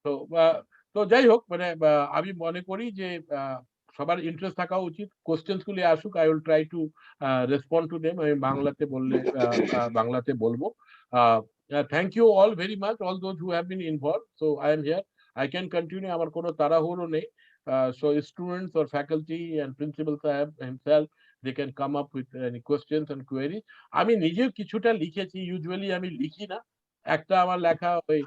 তো তো যাই হোক, মানে আমি মনে করি যে সবার ইন্টারেস্ট থাকা উচিত। কোশ্চেন্স গুলি আসুক, I will try to respond to them. আমি বাংলাতে বললে বাংলাতে বলবো। Thank you all very much, all those who have been involve. So I am here, I can continue. আমার কোনো তাড়াহুড়ো নেই। So students or faculty and principal sahab himself, they can come up with any questions and queries. আমি নিজেও কিছুটা লিখেছি, usually আমি লিখি না। একটা আমার লেখা ওই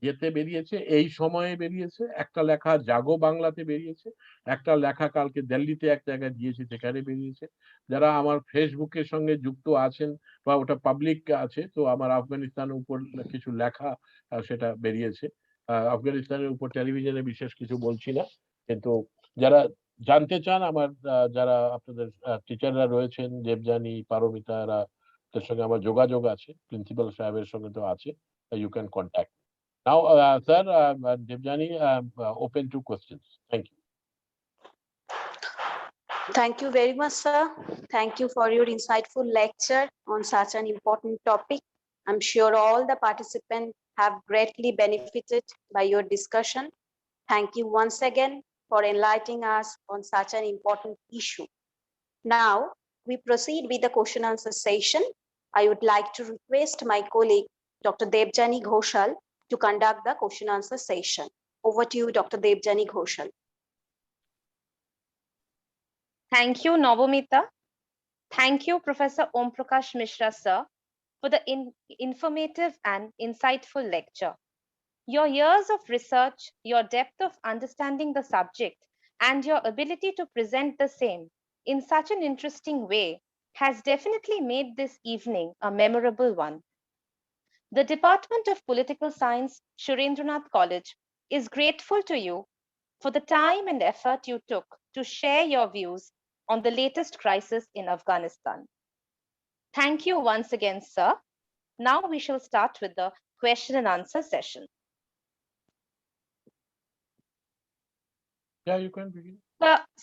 ইয়েতে বেরিয়েছে, এই সময়ে বেরিয়েছে, একটা লেখা জাগো বাংলাতে বেরিয়েছে, একটা লেখা কালকে দিল্লিতে এক জায়গায় দিয়েছি, সেখানে বেরিয়েছে। যারা আমার ফেসবুকের সঙ্গে যুক্ত আছেন বা ওটা পাবলিক আছে, তো আমার আফগানিস্তানের উপর কিছু লেখা সেটা বেরিয়েছে। আফগানিস্তানের উপর টেলিভিশনে বিশেষ কিছু বলছি না, কিন্তু যারা জানতে চান, আমার যারা আপনাদের টিচাররা রয়েছেন, দেবযানী, পারমিতা, এরা তার সঙ্গে আমার যোগাযোগ আছে, প্রিন্সিপাল সাহেবের সঙ্গে তো আছে, you can contact. Now sir, Debjani, open to questions. Thank you. Thank you very much, sir. Thank you for your insightful lecture on such an important topic. I'm sure all the participants have greatly benefited by your discussion. Thank you once again for enlightening us on such an important issue. Now, we proceed with the question answer session. I would like to request my colleague, Dr. Debjani Ghoshal, to conduct the question answer session. Over to you, Dr. Debjani Ghoshal. Thank you, Navamita. Thank you, Professor Om Prakash Mishra, sir, for the informative and insightful lecture. Your years of research, your depth of understanding the subject, and your ability to present the same in such an interesting way has definitely made this evening a memorable one. The Department of Political Science, Surendranath College, is grateful to you for the time and effort you took to share your views on the latest crisis in Afghanistan. Thank you once again, sir. Now we shall start with the question and answer session. Yeah, you can begin.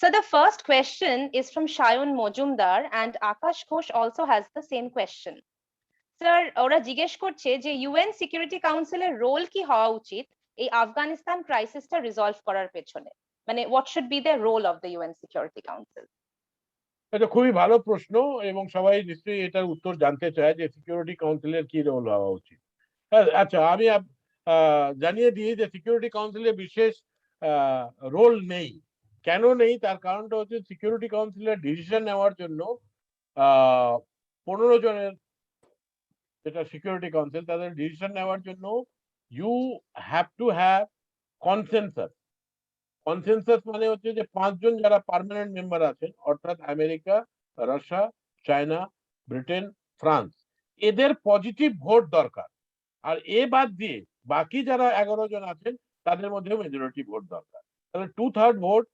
So the first question is from Shayun Mojumdar, and Akash Ghosh also has the same question. Sir, ওরা জিজ্ঞেস করছে যে UN Security Council এর role কি হওয়া উচিত এই Afghanistan ক্রাইসিসটা resolve করার পেছনে? মানে what should be the role of the UN Security Council? এটা খুবই ভালো প্রশ্ন, এবং সবাই নিশ্চয়ই এটার উত্তর জানতে চায় যে সিকিউরিটি কাউন্সিলের কি রোল হওয়া উচিত। আচ্ছা, আমি জানিয়ে দিই যে সিকিউরিটি কাউন্সিলের বিশেষ রোল নেই। কেন নেই তার কারণটা হচ্ছে, সিকিউরিটি কাউন্সিলের ডিসিশন নেওয়ার জন্য 15 জনের যেটা সিকিউরিটি কাউন্সিল, তাদের ডিসিশন নেওয়ার জন্য you have to have consensus. Consensus মানে হচ্ছে যে 5 জন যারা পার্মানেন্ট মেম্বার আছেন, অর্থাৎ America, Russia, China, Britain, France, এদের পজিটিভ ভোট দরকার, আর এ বাদ দিয়ে বাকি যারা 11 জন আছেন তাদের মধ্যেও মেজরিটি ভোট দরকার, তাহলে 2/3 ভোট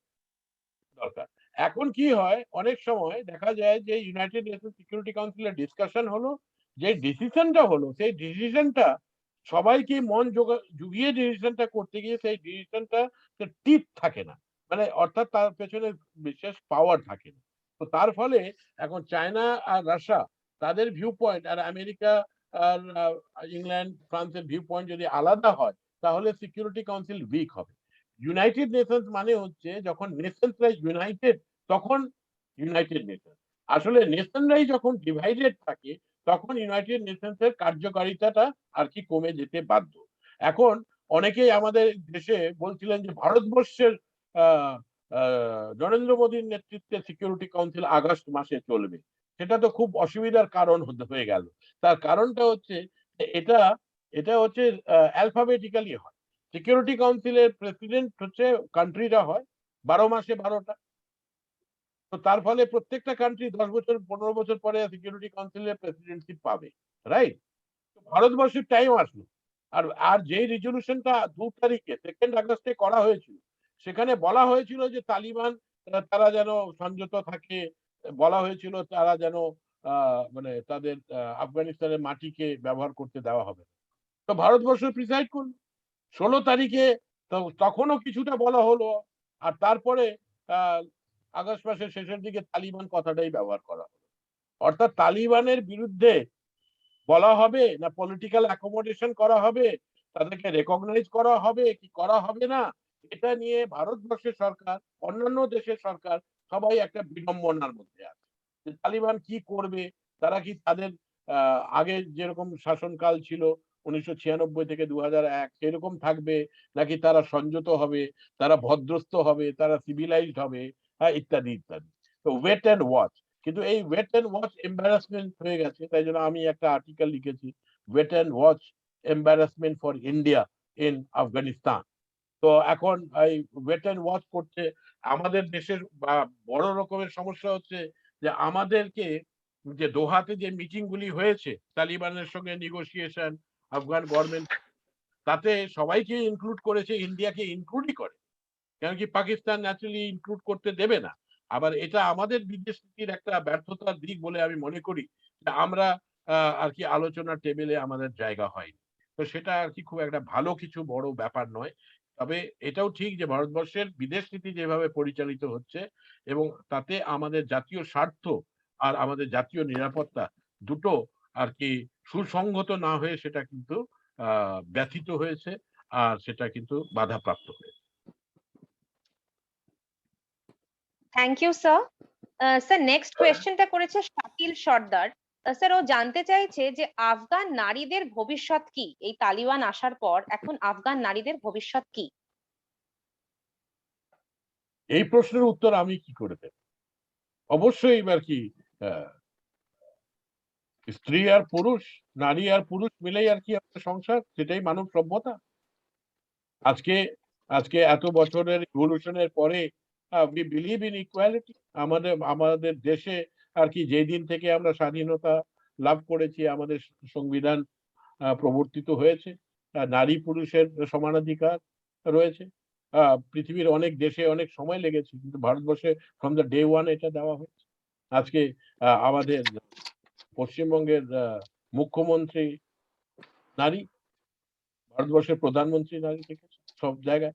দরকার। এখন কি হয়, অনেক সময় দেখা যায় যে ইউনাইটেড নেশন সিকিউরিটি কাউন্সিলের ডিসকাশন হলো, যে ডিসিশনটা হলো সেই ডিসিশনটা সবাইকে মন জুগিয়ে ডিসিশনটা করতে গিয়ে সেই ডিসিশনটা টিপ থাকে না, মানে অর্থাৎ তার পেছনে বিশেষ পাওয়ার থাকে না। তো তার ফলে এখন চায়না আর রাশিয়া তাদের ভিউ পয়েন্ট আর আমেরিকা আর ইংল্যান্ড ফ্রান্সের ভিউ পয়েন্ট যদি আলাদা হয় তাহলে সিকিউরিটি কাউন্সিল উইক হবে। ইউনাইটেড নেশনস মানে হচ্ছে যখন নেশনসরা ইউনাইটেড তখন ইউনাইটেড নেশন, আসলে নেশনরাই যখন ডিভাইডেড থাকে তখন ইউনাইটেড নেশনস এর কার্যকারিতাটা আর কি কমে যেতে বাধ্য। এখন অনেকেই আমাদের দেশে বলছিলেন যে ভারতবর্ষের নরেন্দ্র মোদীর নেতৃত্বে সিকিউরিটি কাউন্সিল আগস্ট মাসে চলবে, সেটা তো খুব অসুবিধার কারণ হয়ে গেল। তার কারণটা হচ্ছে এটা এটা হচ্ছে অ্যালফাবেটিক্যালি হয়। সিকিউরিটি কাউন্সিলের প্রেসিডেন্ট হচ্ছে কান্ট্রিরা হয়, 12 মাসে 12টা। তো তার ফলে প্রত্যেকটা কান্ট্রি 10 বছর 15 বছর পরে সিকিউরিটি কাউন্সিলের প্রেসিডেন্সি পাবে, রাইট? ভারতবর্ষের টাইম আসলো, আর আর যেই রেজলিউশনটা 2 তারিখে 2 আগস্টে করা হয়েছিল সেখানে বলা হয়েছিল যে তালিবান তারা যেন সংযত থাকে, বলা হয়েছিল তারা যেন মানে তাদের আফগানিস্তানের মাটিকে ব্যবহার করতে দেওয়া হবে। তো ভারতবর্ষ প্রিসাইড করলো 16 তারিখে, তখনও কিছুটা বলা হলো, আর তারপরে আগস্ট মাসের শেষের দিকে তালিবান কথাটাই ব্যবহার করা হলো। অর্থাৎ তালিবানের বিরুদ্ধে বলা হবে না পলিটিক্যাল অ্যাকোমোডেশন করা হবে, তাদেরকে রেকগনাইজ করা হবে কি করা হবে না, এটা নিয়ে ভারতবর্ষের সরকার অন্যান্য দেশের সরকার সবাই একটা বিড়ম্বনার মধ্যে আছে যে তালিবান কি করবে, তারা কি তাদের আগে যেরকম শাসনকাল ছিল 1996 থেকে 2001 সেরকম থাকবে, নাকি তারা সংযত হবে, তারা ভদ্রস্থ হবে, তারা সিভিলাইজড হবে, হ্যাঁ, ইত্যাদি ইত্যাদি। তো ওয়েট অ্যান্ড ওয়াচ। কিন্তু এই ওয়েট অ্যান্ড ওয়াচ এম্বারাসমেন্ট হয়ে গেছে, তাই জন্য আমি একটা আর্টিকেল লিখেছি, wait and watch embarrassment for India in Afghanistan. তো এখন এই ওয়েট অ্যান্ড ওয়াচ করতে আমাদের দেশের বড় রকমের সমস্যা হচ্ছে যে আমাদেরকে যে দোহাতে যে মিটিং গুলি হয়েছে তালিবানের সঙ্গে নেগোসিয়েশন, আফগান গভর্নমেন্ট, তাতে সবাইকে ইনক্লুড করেছে, ইন্ডিয়াকে ইনক্লুডই করে, কেন কি পাকিস্তান ন্যাচারালি ইনক্লুড করতে দেবে না। আবার এটা আমাদের বিদেশ নীতির একটা ব্যর্থতার দিক বলে আমি মনে করি, যে আমরা আর কি আলোচনার টেবিলে আমাদের জায়গা হয়নি। তো সেটা আর কি খুব একটা ভালো কিছু বড় ব্যাপার নয়। তবে এটাও ঠিক যে ভারতবর্ষের বিদেশ নীতি যেভাবে পরিচালিত হচ্ছে এবং তাতে আমাদের জাতীয় স্বার্থ আর আমাদের জাতীয় নিরাপত্তা দুটো আর কি সুসংহত না হয়ে সেটা কিন্তু ব্যথিত হয়েছে, আর সেটা কিন্তু বাধাপ্রাপ্ত হয়েছে। Thank you sir. Sir next কোয়েশ্চেনটা করেছে শাকিল সর্দার। স্যার ও জানতে চাইছে যে আফগান নারীদের ভবিষ্যৎ কি, এই তালিবান আসার পর এখন আফগান নারীদের ভবিষ্যৎ কি? এই প্রশ্নের উত্তর আমি কি করে দেব? অবশ্যই এবার কি স্ত্রী আর পুরুষ, নারী আর পুরুষ মিলেই আর কি একটা সংসার, সেটাই মানব সভ্যতা। আজকে আজকে এত বছরের ইভলিউশনের পরে উই বিলিভ ইন ইকুয়ালিটি। আমাদের দেশে আর কি যেদিন থেকে আমরা স্বাধীনতা লাভ করেছি, আমাদের সংবিধান প্রবর্তিত হয়েছে, নারী পুরুষের সমানাধিকার রয়েছে। পৃথিবীর অনেক দেশে অনেক সময় লেগেছে, কিন্তু ভারতবর্ষে ফ্রম দ্য ডে ওয়ান এটা দেওয়া হয়েছে। আজকে আমাদের পশ্চিমবঙ্গের মুখ্যমন্ত্রী নারী, ভারতবর্ষের প্রধানমন্ত্রী নারী থেকে সব জায়গায়,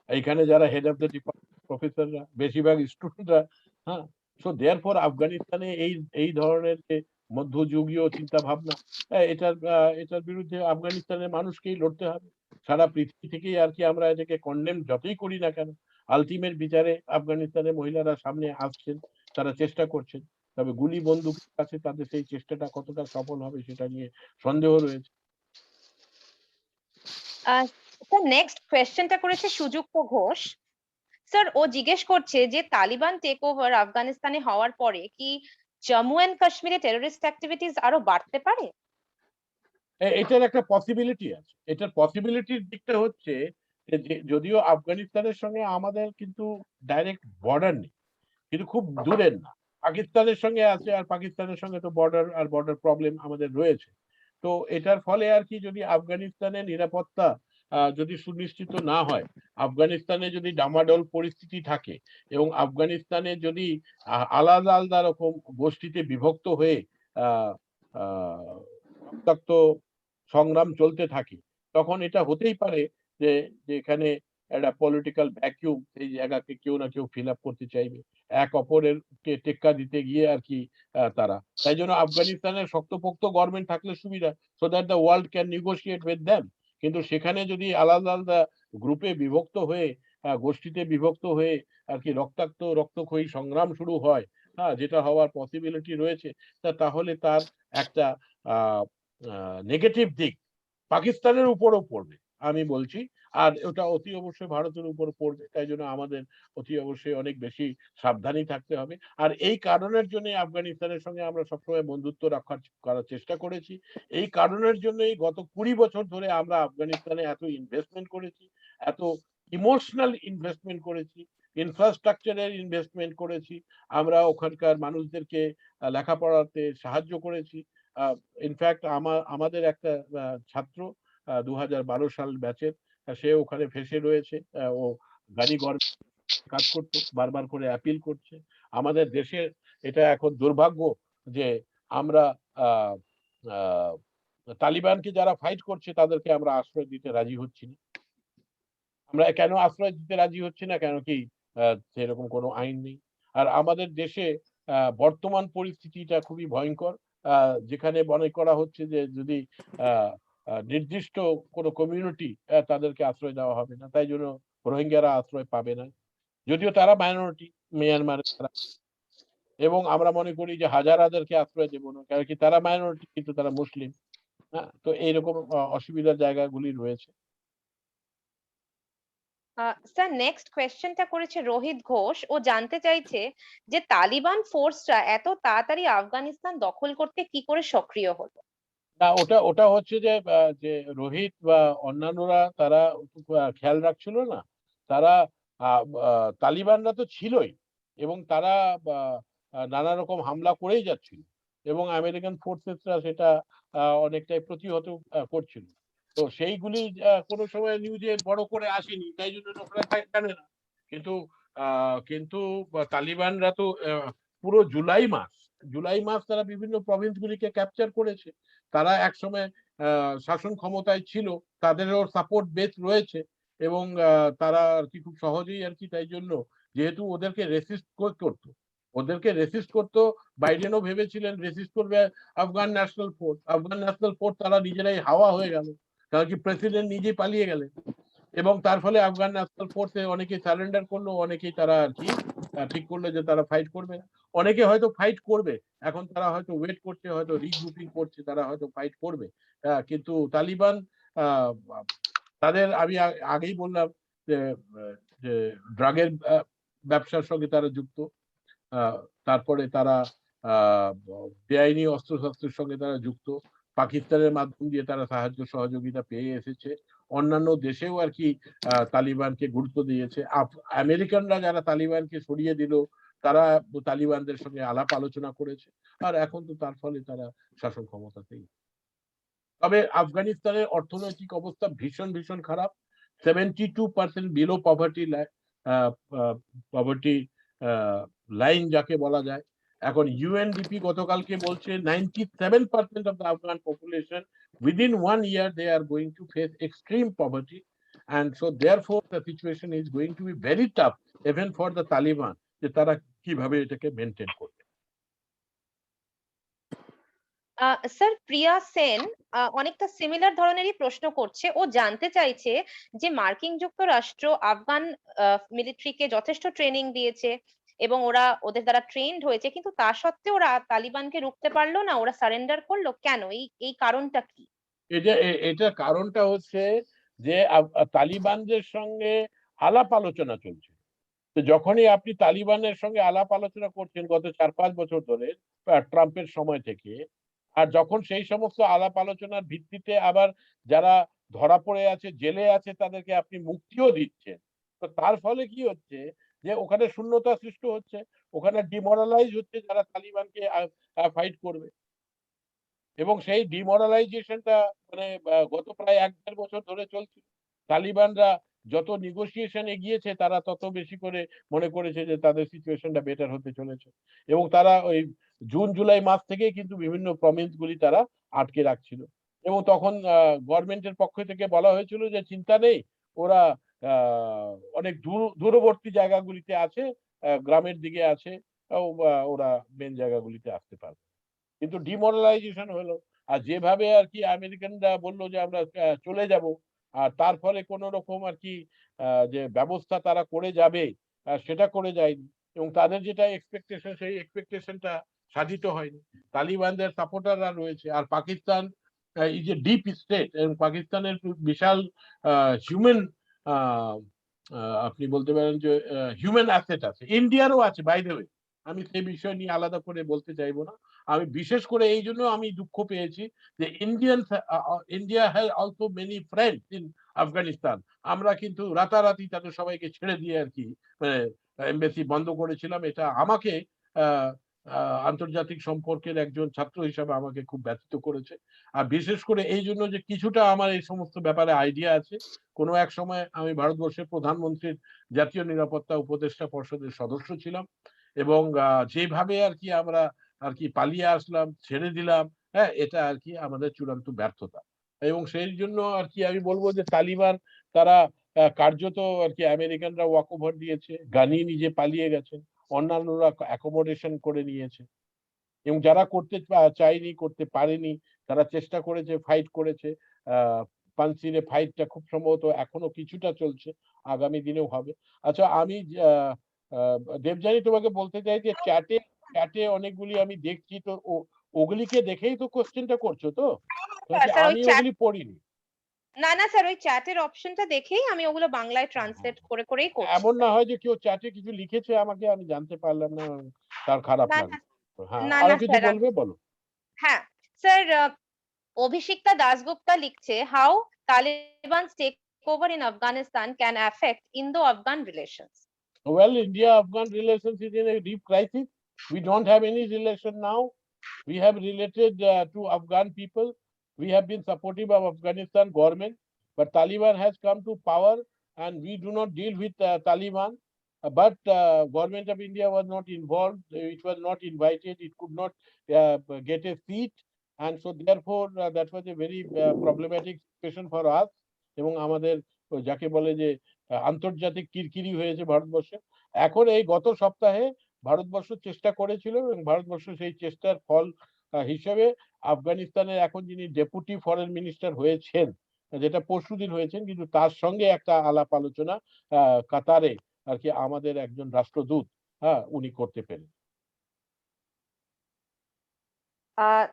এখানে যারা হেড অফ দ্য ডিপার্টমেন্ট প্রফেসররা বেশিরভাগ স্টুডেন্টরা। হ্যাঁ, সো দেয়ারফর আফগানিস্তানে এই ধরনের যে মধ্যযুগীয় চিন্তা ভাবনা, এটার বিরুদ্ধে আফগানিস্তানের মানুষকেই লড়তে হবে। সারা পৃথিবী থেকেই আর কি আমরা এটাকে কন্ডেম যতই করি না কেন, আলটিমেট বিচারে আফগানিস্তানের মহিলারা সামনে আসছেন, তারা চেষ্টা করছেন। তবে গুলি বন্দুকের কাছে তাদের সেই চেষ্টাটা কতটা সফল হবে সেটা নিয়ে সন্দেহ রয়েছে। স্যার নেক্সট কোয়েশ্চেনটা করেছে সুযুক্ত ঘোষ। স্যার ও জিজ্ঞেস করছে যে তালিবান টেক ওভার আফগানিস্তানে হওয়ার পরে কি জম্মু এন্ড কাশ্মীরে টেররিস্ট অ্যাক্টিভিটিস আরো বাড়তে পারে? এটার একটা পসিবিলিটি আছে। এটার পসিবিলিটির দিকটা হচ্ছে যে যদিও আফগানিস্তানের সঙ্গে আমাদের কিন্তু ডাইরেক্ট বর্ডার নেই, কিন্তু খুব দূরের না। পাকিস্তানের সঙ্গে আছে, আর পাকিস্তানের সঙ্গে তো বর্ডার প্রবলেম আমাদের রয়েছে। তো এটার ফলে আর কি, যদি আফগানিস্তানের নিরাপত্তা যদি সুনিশ্চিত না হয়, আফগানিস্তানে যদি ডামাডোল পরিস্থিতি থাকে এবং আফগানিস্তানে যদি আলাদা আলাদা রকম গোষ্ঠীতে বিভক্ত হয়ে আহ আহ রক্তাক্ত সংগ্রাম চলতে থাকে, তখন এটা হতেই পারে যে এখানে একটা পলিটিক্যাল ভ্যাকিউম, সেই জায়গাকে কেউ না কেউ ফিল আপ করতে চাইবে এক অপরের কে টেক্কা দিতে গিয়ে আর কি। তারা তাই জন্য আফগানিস্তানের শক্তপোক্ত গভর্নমেন্ট থাকলে সুবিধা, so that the world can negotiate with them. কিন্তু সেখানে যদি আলাদা আলাদা গ্রুপে বিভক্ত হয়ে, গোষ্ঠীতে বিভক্ত হয়ে আর কি রক্তক্ষয়ী সংগ্রাম শুরু হয়, যেটা হওয়ার পসিবিলিটি রয়েছে, তাহলে তার একটা নেগেটিভ দিক পাকিস্তানের উপরও পড়বে আমি বলছি, আর ওটা অতি অবশ্যই ভারতের উপর পড়বে। তাই জন্য আমাদের অতি অবশ্যই অনেক বেশি সাবধানী থাকতে হবে। আর এই কারণের জন্য আফগানিস্তানের সঙ্গে আমরা সবসময় বন্ধুত্ব করার চেষ্টা করেছি। এই কারণের জন্যই গত 20 বছর ধরে আমরা আফগানিস্তানে এত ইনভেস্টমেন্ট করেছি, এত ইমোশনাল ইনভেস্টমেন্ট করেছি, ইনফ্রাস্ট্রাকচারের ইনভেস্টমেন্ট করেছি, আমরা ওখানকার মানুষদেরকে লেখাপড়াতে সাহায্য করেছি। ইনফ্যাক্ট আমাদের একটা ছাত্র 2012 সাল ব্যাচের, সে ওখানে ফেসে রয়েছে, ও গাড়ি কাজ করতো, বারবার করে অ্যাপিল করছে। আমাদের দেশের এটা এখন দুর্ভাগ্য যে আমরা তালিবানকে যারা ফাইট করছে তাদেরকে আমরা আশ্রয় দিতে রাজি হচ্ছি না। আমরা কেন আশ্রয় দিতে রাজি হচ্ছি না? কেন কি সেরকম কোনো আইন নেই। আর আমাদের দেশে বর্তমান পরিস্থিতিটা খুবই ভয়ঙ্কর, যেখানে মনে করা হচ্ছে যে যদি নির্দিষ্ট কোনো কমিউনিটি, তাদেরকে আশ্রয় দেওয়া হবে না, তাই জন্য রোহিঙ্গারা আশ্রয় পাবে না, যদিও তারা মাইনরিটি মিয়ানমারে। এবং আমরা মনে করি যে হাজারাদেরকে আশ্রয় দেবো না, কারণ কি তারা মাইনরিটি কিন্তু তারা মুসলিম। তো এইরকম অসুবিধার জায়গাগুলি রয়েছে। স্যার, নেক্সট কোয়েশ্চেনটা করেছে রোহিত ঘোষ। ও জানতে চাইছে যে তালিবান ফোর্সরা এত তাড়াতাড়ি আফগানিস্তান দখল করতে কি করে সক্রিয় হলো? না, ওটা হচ্ছে যে রোহিত বা অন্যান্যরা তারা খেয়াল রাখছিল না। তারা তালিবানরা তো ছিলই, এবং তারা নানা রকম হামলা করেই যাচ্ছিল, এবং আমেরিকান ফোর্সেসরা সেটা অনেকটাই প্রতিহত করছিল। তো সেইগুলি কোনো সময় নিউজে বড় করে আসেনি, তাই জন্য লোকরা জানে না। কিন্তু তালিবানরা তো পুরো জুলাই মাস তারা বিভিন্ন প্রভিন্স গুলিকে ক্যাপচার করেছে। তারা একসময় শাসন ক্ষমতায় ছিল, তাদেরও সাপোর্ট বেস রয়েছে, এবং তারা আর কি খুব সহজেই আর কি, তাই জন্য যেহেতু ওদেরকে রেসিস্ট করতো, বাইডেনও ভেবেছিলেন রেসিস্ট করবে আফগান ন্যাশনাল ফোর্স, তারা নিজেরাই হাওয়া হয়ে গেল, কারণ কি প্রেসিডেন্ট নিজেই পালিয়ে গেলেন, এবং তার ফলে আফগান ন্যাশনাল ফোর্সে অনেকেই সারেন্ডার করলো, অনেকেই তারা আর কি ঠিক করলো যে তারা ফাইট করবে না। অনেকে হয়তো ফাইট করবে, এখন তারা হয়তো ওয়েট করছে, হয়তো রিগ্রুপিং করছে, তারা হয়তো ফাইট করবে। কিন্তু তালিবান তাদের, আমি আগেই বললাম যে ড্রাগের ব্যবসার সঙ্গে তারা যুক্ত, তারপরে তারা বেআইনি অস্ত্রশস্ত্রের সঙ্গে তারা যুক্ত, পাকিস্তানের মাধ্যম দিয়ে তারা সাহায্য সহযোগিতা পেয়ে এসেছে, অন্যান্য দেশেও আর কি তালিবানকে গুরুত্ব দিয়েছে। আমেরিকানরা যারা তালিবানকে সরিয়ে দিল, তারা তালিবানদের সঙ্গে আলাপ আলোচনা করেছে, আর এখন তো তার ফলে তারা শাসন ক্ষমতাতেই। তবে আফগানিস্তানের অর্থনৈতিক অবস্থা ভীষণ ভীষণ খারাপ, 72% বিলো পভার্টি লাইন যাকে বলা যায়। এখন ইউএনডিপি গতকালকে বলছে 97% of the Afghan population within 1 year they are going to face extreme poverty, and so therefore the situation is going to be very tough even for the Taliban, যে তারা কিভাবে এটাকে মেনটেন করবে। স্যার, প্রিয়া সেন অনেকটা similar ধরনেরই প্রশ্ন করছে। ও জানতে চাইছে যে মার্কিন যুক্তরাষ্ট্র আফগান মিলিটারিকে যথেষ্ট ট্রেনিং দিয়েছে এবং ওদের দ্বারা ট্রেন্ড হয়েছে, কিন্তু তা সত্ত্বেও ওরা তালিবানকে রুখতে পারলো না, ওরা সারেন্ডার করলো কেন? এই কারণটা কি? এটা কারণটা হচ্ছে যে তালিবানদের সঙ্গে আলাপ আলোচনা চলছে। তো যখনই আপনি তালিবানের সঙ্গে আলাপ আলোচনা করছেন গত 4-5 বছর ধরে, ট্রাম্পের সময় থেকে, আর যখন সেই সমস্ত আলাপ আলোচনার ভিত্তিতে আবার যারা ধরা পড়ে আছে, জেলে আছে, তাদেরকে আপনি মুক্তিও দিচ্ছেন, তো তার ফলে কি হচ্ছে যে ওখানে শূন্যতা সৃষ্টি হচ্ছে, ওখানে ডিমোরালাইজ হচ্ছে যারা তালিবানকে ফাইট করবে। এবং সেই ডিমোরালাইজেশনটা মানে গত প্রায় 1-1.5 বছর ধরে চলছে। তালিবানরা যত নেগোসিয়েশন এগিয়েছে তারা তত বেশি করে মনে করেছে যে তাদের সিচুয়েশনটা বেটার হতে চলেছে। এবং তারা ওই জুন জুলাই মাস থেকেই কিন্তু বিভিন্ন প্রমিস গুলি তারা আটকে রাখছিল। এবং তখন গভর্নমেন্টের পক্ষ থেকে বলা হয়েছিল যে চিন্তা নেই, ওরা অনেক দূরবর্তী জায়গাগুলিতে আছে, গ্রামের দিকে আছে, ওরা মেন জায়গাগুলিতে আসতে পারবে। কিন্তু ডিমোরালাইজেশন হলো। আর যেভাবে আর কি আমেরিকানরা বললো যে আমরা চলে যাব, আর তার ফলে কোন রকম আর কি যে ব্যবস্থা তারা করে যাবে সেটা করে যায়নি। এবং তাদের যেটা এক্সপেকটেশন সেই এক্সপেকটেশনটা সাধিত হয়নি। তালিবানদের সাপোর্টাররা রয়েছে, আর পাকিস্তান এই যে ডিপ স্টেট, এবং পাকিস্তানের বিশাল হিউম্যান আপনি বলতে পারেন যে হিউম্যান অ্যাসেট আছে, ইন্ডিয়ারও আছে বাই দ্য ওয়ে। আমি সেই বিষয় নিয়ে আলাদা করে বলতে চাইবো না। আমি বিশেষ করে এই জন্য আমি দুঃখ পেয়েছি যে India has also many friends in Afghanistan. আমরা কিন্তু রাতারাতি তাদের সবাইকে ছেড়ে দিয়ে আর কি এমবেসি বন্ধ করেছিলাম। এটা আমাকে আন্তর্জাতিক সম্পর্কের একজন ছাত্র হিসাবে আমাকে খুব ব্যথিত করেছে। আর বিশেষ করে এই জন্য যে কিছুটা আমার এই সমস্ত ব্যাপারে আইডিয়া আছে। কোনো এক সময় আমি ভারতবর্ষের প্রধানমন্ত্রীর জাতীয় নিরাপত্তা উপদেষ্টা পর্ষদের সদস্য ছিলাম, এবং যেভাবে আর কি আমরা আর কি পালিয়ে আসলাম, ছেড়ে দিলাম, হ্যাঁ, এটা আর কি আমাদের চূড়ান্ত ব্যর্থতা। এবং সেই জন্য আর কি আমি বলবো যে তালিবান তারা কার্যত আর কি আমেরিকানরা ওয়াক ওভার দিয়েছে, গানি নিজে পালিয়ে গেছেন, অন্যান্যরা অ্যাকোমোডেশন করে নিয়েছে। এবং যারা করতে চায়নি, করতে পারেনি, তারা চেষ্টা করেছে, ফাইট করেছে। পানসিরে ফাইটটা খুব সম্ভবত এখনো কিছুটা চলছে, আগামী দিনেও হবে। আচ্ছা, আমি দেবযানী তোমাকে বলতে চাই যে চ্যাটে অনেকগুলি আমি দেখছি, তো ওগুলিকে দেখেই তো কোশ্চেনটা করছো তো? স্যার, আমি ওগুলি পড়িনি। না না স্যার, ওই চ্যাটের অপশনটা দেখেই আমি ওগুলো বাংলায় ট্রান্সলেট করেই করছি। এমন না হয় যে কেউ চ্যাটে কিছু লিখেছে আমাকে, আমি জানতে পারলাম না, তার খারাপ না লাগলো। হ্যাঁ, না আরো না কিছু স্যার, বলবে, বলো। হ্যাঁ স্যার, অভিষিক্তা দাসগুপ্তা লিখছে, how Talibans take over in Afghanistan can affect Indo Afghan relations. Well, India-Afghan relations is in a deep crisis. We don't have any relation now. We have related to Afghan people. We have been supportive of Afghanistan government, but Taliban has come to power, and we do not deal with Taliban. But government of India was not involved. It was not invited. It could not get a seat, and so therefore that was a very problematic situation for us. এবং আমাদের যাকে বলে যে আন্তর্জাতিক কিরকিরি হয়েছে ভারতবর্ষে। এখন এই গত সপ্তাহে ভারতবর্ষ চেষ্টা করেছিল, এবং ভারতবর্ষ সেই চেষ্টার ফল হিসেবে আফগানিস্তানের এখন যিনি ডেপুটি ফরেন মিনিস্টার হয়েছেন, যেটা পরশুদিন হয়েছেন, কিন্তু তার সঙ্গে একটা আলাপ আলোচনা কাতারে আর কি আমাদের একজন রাষ্ট্রদূত, হ্যাঁ, উনি করতে পেরেন।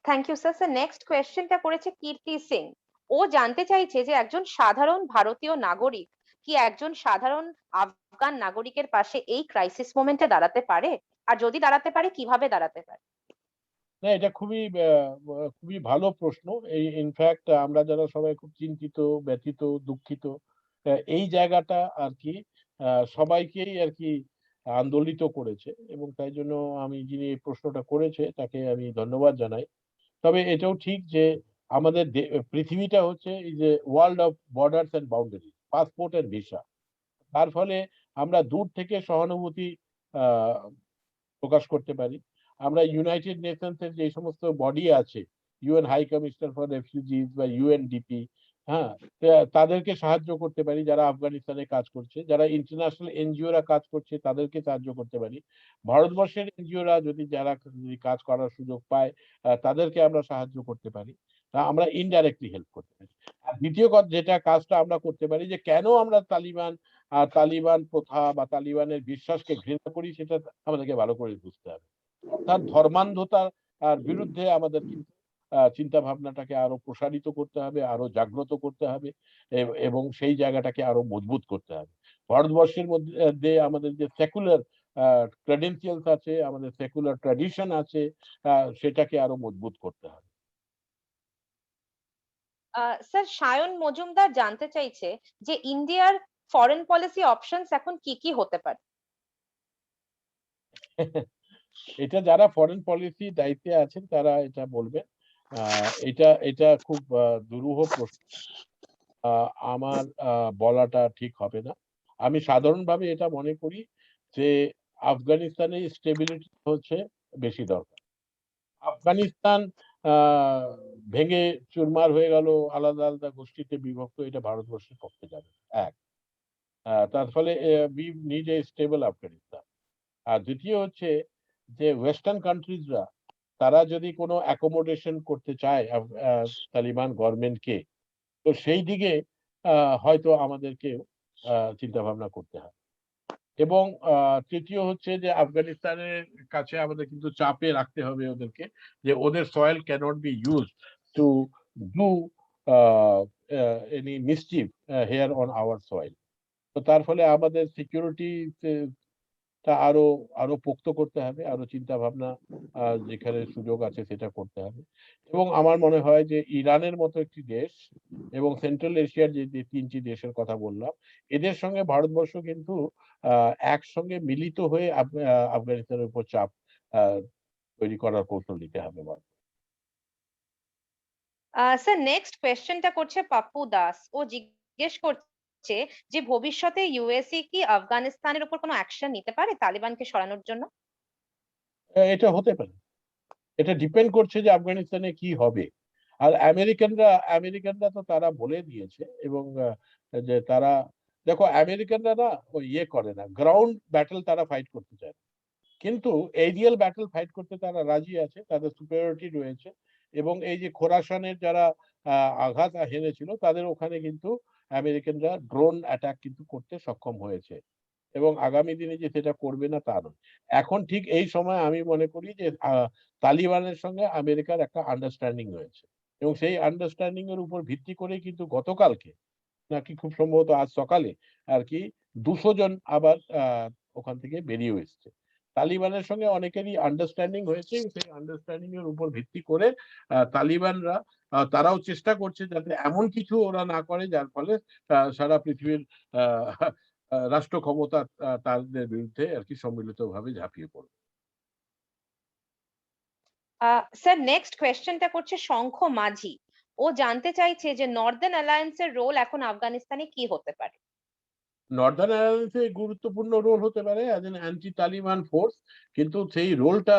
Thank you sir. Sir, next কোয়েশ্চেনটা করেছে কীর্তি সিং। ও জানতে চাইছে যে একজন সাধারণ ভারতীয় নাগরিক কি একজন সাধারণ আফগান নাগরিকের পাশে এই ক্রাইসিস মোমেন্টে দাঁড়াতে পারে, আর যদি দাঁড়াতে পারে কিভাবে দাঁড়াতে পারে? না, এটা খুবই ভালো প্রশ্ন। এই ইনফ্যাক্ট আমরা যারা সবাই খুব চিন্তিত, ব্যথিত, দুঃখিত, এই জায়গাটা আর কি সবাইকেই আর কি আন্দোলিত করেছে, এবং তাই জন্য আমি যিনি এই প্রশ্নটা করেছে তাকে আমি ধন্যবাদ জানাই। তবে এটাও ঠিক যে আমাদের পৃথিবীটা হচ্ছে এই যে world of borders and boundary, passport and visa. তার ফলে আমরা দূর থেকে সহানুভূতি আহ প্রকাশ করতে পারি। আমরা ইউনাইটেড নেশনস এর যে সমস্ত বডি আছে, UN high commissioner for refugees বা ইউএনডিপি, হ্যাঁ, তাদেরকে সাহায্য করতে পারি যারা আফগানিস্তানে কাজ করছে, যারা ইন্টারন্যাশনাল এনজিওরা কাজ করছে তাদেরকে সাহায্য করতে পারি। ভারতবর্ষের এনজিওরা যারা কাজ করার সুযোগ পায়, তাদেরকে আমরা সাহায্য করতে পারি। আমরা ইনডাইরেক্টলি হেল্প করতে পারি। আর দ্বিতীয় যেটা কাজটা আমরা করতে পারি, যে কেন আমরা তালিবান প্রথা বা তালিবানের বিশ্বাসকে ঘৃণা করি, সেটা আমাদেরকে ভালো করে বুঝতে হবে। অর্থাৎ ধর্মান্ধতার বিরুদ্ধে আমাদের কিন্তু চিন্তা ভাবনাটাকে আরো প্রসারিত করতে হবে, আরো জাগ্রত করতে হবে, এবং সেই জায়গাটাকে আরো মজবুত করতে হবে। ভারতবর্ষের মধ্যে আমাদের যে সেকুলার ক্রেডেন্সিয়ালস আছে, আমাদের সেকুলার ট্র্যাডিশন আছে, সেটাকে আরো মজবুত করতে হবে। স্যার, সায়ন মজুমদার জানতে চাইছে যে ইন্ডিয়ার ফরেন পলিসি অপশনস এখন কি কি হতে পারে? এটা যারা ফরেন পলিসি দায়িত্বে আছেন তারা এটা বলবেন। এটা খুব দুরূহ প্রশ্ন। আমার বলাটা ঠিক হবে না। আমি সাধারণভাবে এটা মনে করি যে আফগানিস্তানে স্টেবিলিটি হচ্ছে বেশি দরকার। আফগানিস্তান ভেঙে চুরমার হয়ে গেল, আলাদা আলাদা গোষ্ঠীতে বিভক্ত, এটা ভারতবর্ষের পক্ষে যাবে না। এক, তার ফলে we need a stable Afghanistan. আর দ্বিতীয় হচ্ছে যে ওয়েস্টার্ন কান্ট্রিজরা তারা যদি কোনো অ্যাকোমোডেশন করতে চায় তালিবান গভর্নমেন্টকে, তো সেই দিকে হয়তো আমাদেরকেও চিন্তা ভাবনা করতে হবে। এবং তৃতীয় হচ্ছে যে আফগানিস্তানের কাছে আমাদের কিন্তু চাপে রাখতে হবে ওদেরকে, যে ওদের soil can't be used to do any mischief here on our soil. তো তার ফলে আমাদের সিকিউরিটি তা আরো আরো পোক্ত করতে হবে, আরো চিন্তা ভাবনা যেখানে সুযোগ আছে সেটা করতে হবে। এবং আমার মনে হয় যে ইরানের মতো একটি দেশ এবং সেন্ট্রাল এশিয়ার যে তিনটি দেশের কথা বললাম, এদের সঙ্গে ভারতবর্ষ কিন্তু একসঙ্গে মিলিত হয়ে আফগানিস্তানের উপর চাপ তৈরি করার কৌশল নিতে হবে। স্যার নেক্সট কোয়েশ্চেনটা করছে পাপ্পু দাস। ও জিজ্ঞেস করছে যে ভবিষ্যতে ইউএসএ কি আফগানিস্তানের উপর কোনো অ্যাকশন নিতে পারে তালিবানকে সরানোর জন্য? এটা হতে পারে, এটা ডিপেন্ড করছে যে আফগানিস্তানে কি হবে। আর আমেরিকানরা তো তারা বলে দিয়েছে, এবং যে তারা, দেখো আমেরিকানরা না ওই ইয়ে করে না, গ্রাউন্ড ব্যাটল তারা ফাইট করতে চায়, কিন্তু এরিয়াল ব্যাটল ফাইট করতে তারা রাজি আছে, তাদের সুপিরিয়রিটি রয়েছে। এবং এই যে খোরাসানের যারা আঘাত হেনেছিল, তাদের ওখানে কিন্তু আমেরিকানরা ড্রোন অ্যাটাক কিন্তু করতে সক্ষম হয়েছে, এবং আগামী দিনে যে সেটা করবে না তা নয়। এখন ঠিক এই সময় আমি মনে করি যে তালিবানের সঙ্গে আমেরিকার একটা আন্ডারস্ট্যান্ডিং হয়েছে, এবং সেই আন্ডারস্ট্যান্ডিং এর উপর ভিত্তি করে কিন্তু গতকালকে নাকি খুব সম্ভবত আজ সকালে আর কি 200 জন আবার ওখান থেকে বেরিয়ে এসছে। তালিবানের সঙ্গে অনেকেরই আন্ডারস্ট্যান্ডিং হয়েছে, সেই আন্ডারস্ট্যান্ডিং এর উপর ভিত্তি করে তালিবানরা তারাও চেষ্টা করছে যাতে এমন কিছু ওরা না করে যার ফলে সারা পৃথিবীর রাষ্ট্র ক্ষমতা তাদের বিরুদ্ধে আর কি সম্মিলিতভাবে ঝাঁপিয়ে পড়বে। স্যার নেক্সট কোয়েশ্চেনটা করছে শঙ্খ মাঝি। ও জানতে চাইছে যে নর্দার্ন অ্যালায়েন্সের রোল এখন আফগানিস্তানে কি হতে পারে? নর্দার্ন অ্যালায়েন্সে গুরুত্বপূর্ণ রোল হতে পারে as an anti Taliban force, কিন্তু সেই রোলটা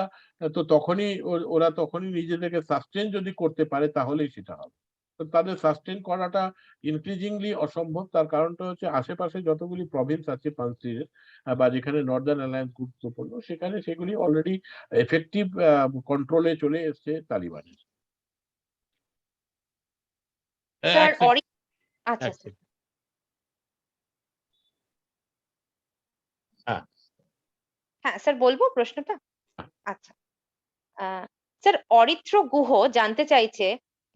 তো তখনই ওরা তখনই নিজেদেরকে সাস্টেন যদি করতে পারে তাহলেই সেটা হবে। তো তাদের সাস্টেন করাটা ইনক্রিজিংলি অসম্ভব। তার কারণটা হচ্ছে আশেপাশে যতগুলি প্রভিন্স আছে পাঞ্চের বা যেখানে নর্দার্ন অ্যালায়েন্স গুরুত্বপূর্ণ, সেখানে সেগুলি অলরেডি এফেক্টিভ কন্ট্রোলে চলে এসছে তালিবানের। স্যার এক সেকেন্ড, আচ্ছা এক স্যার। সেকেন্ড। হ্যাঁ, হ্যাঁ স্যার বলবো প্রশ্নটা। আচ্ছা, স্যার অরিত্র গুহ জানতে চাইছে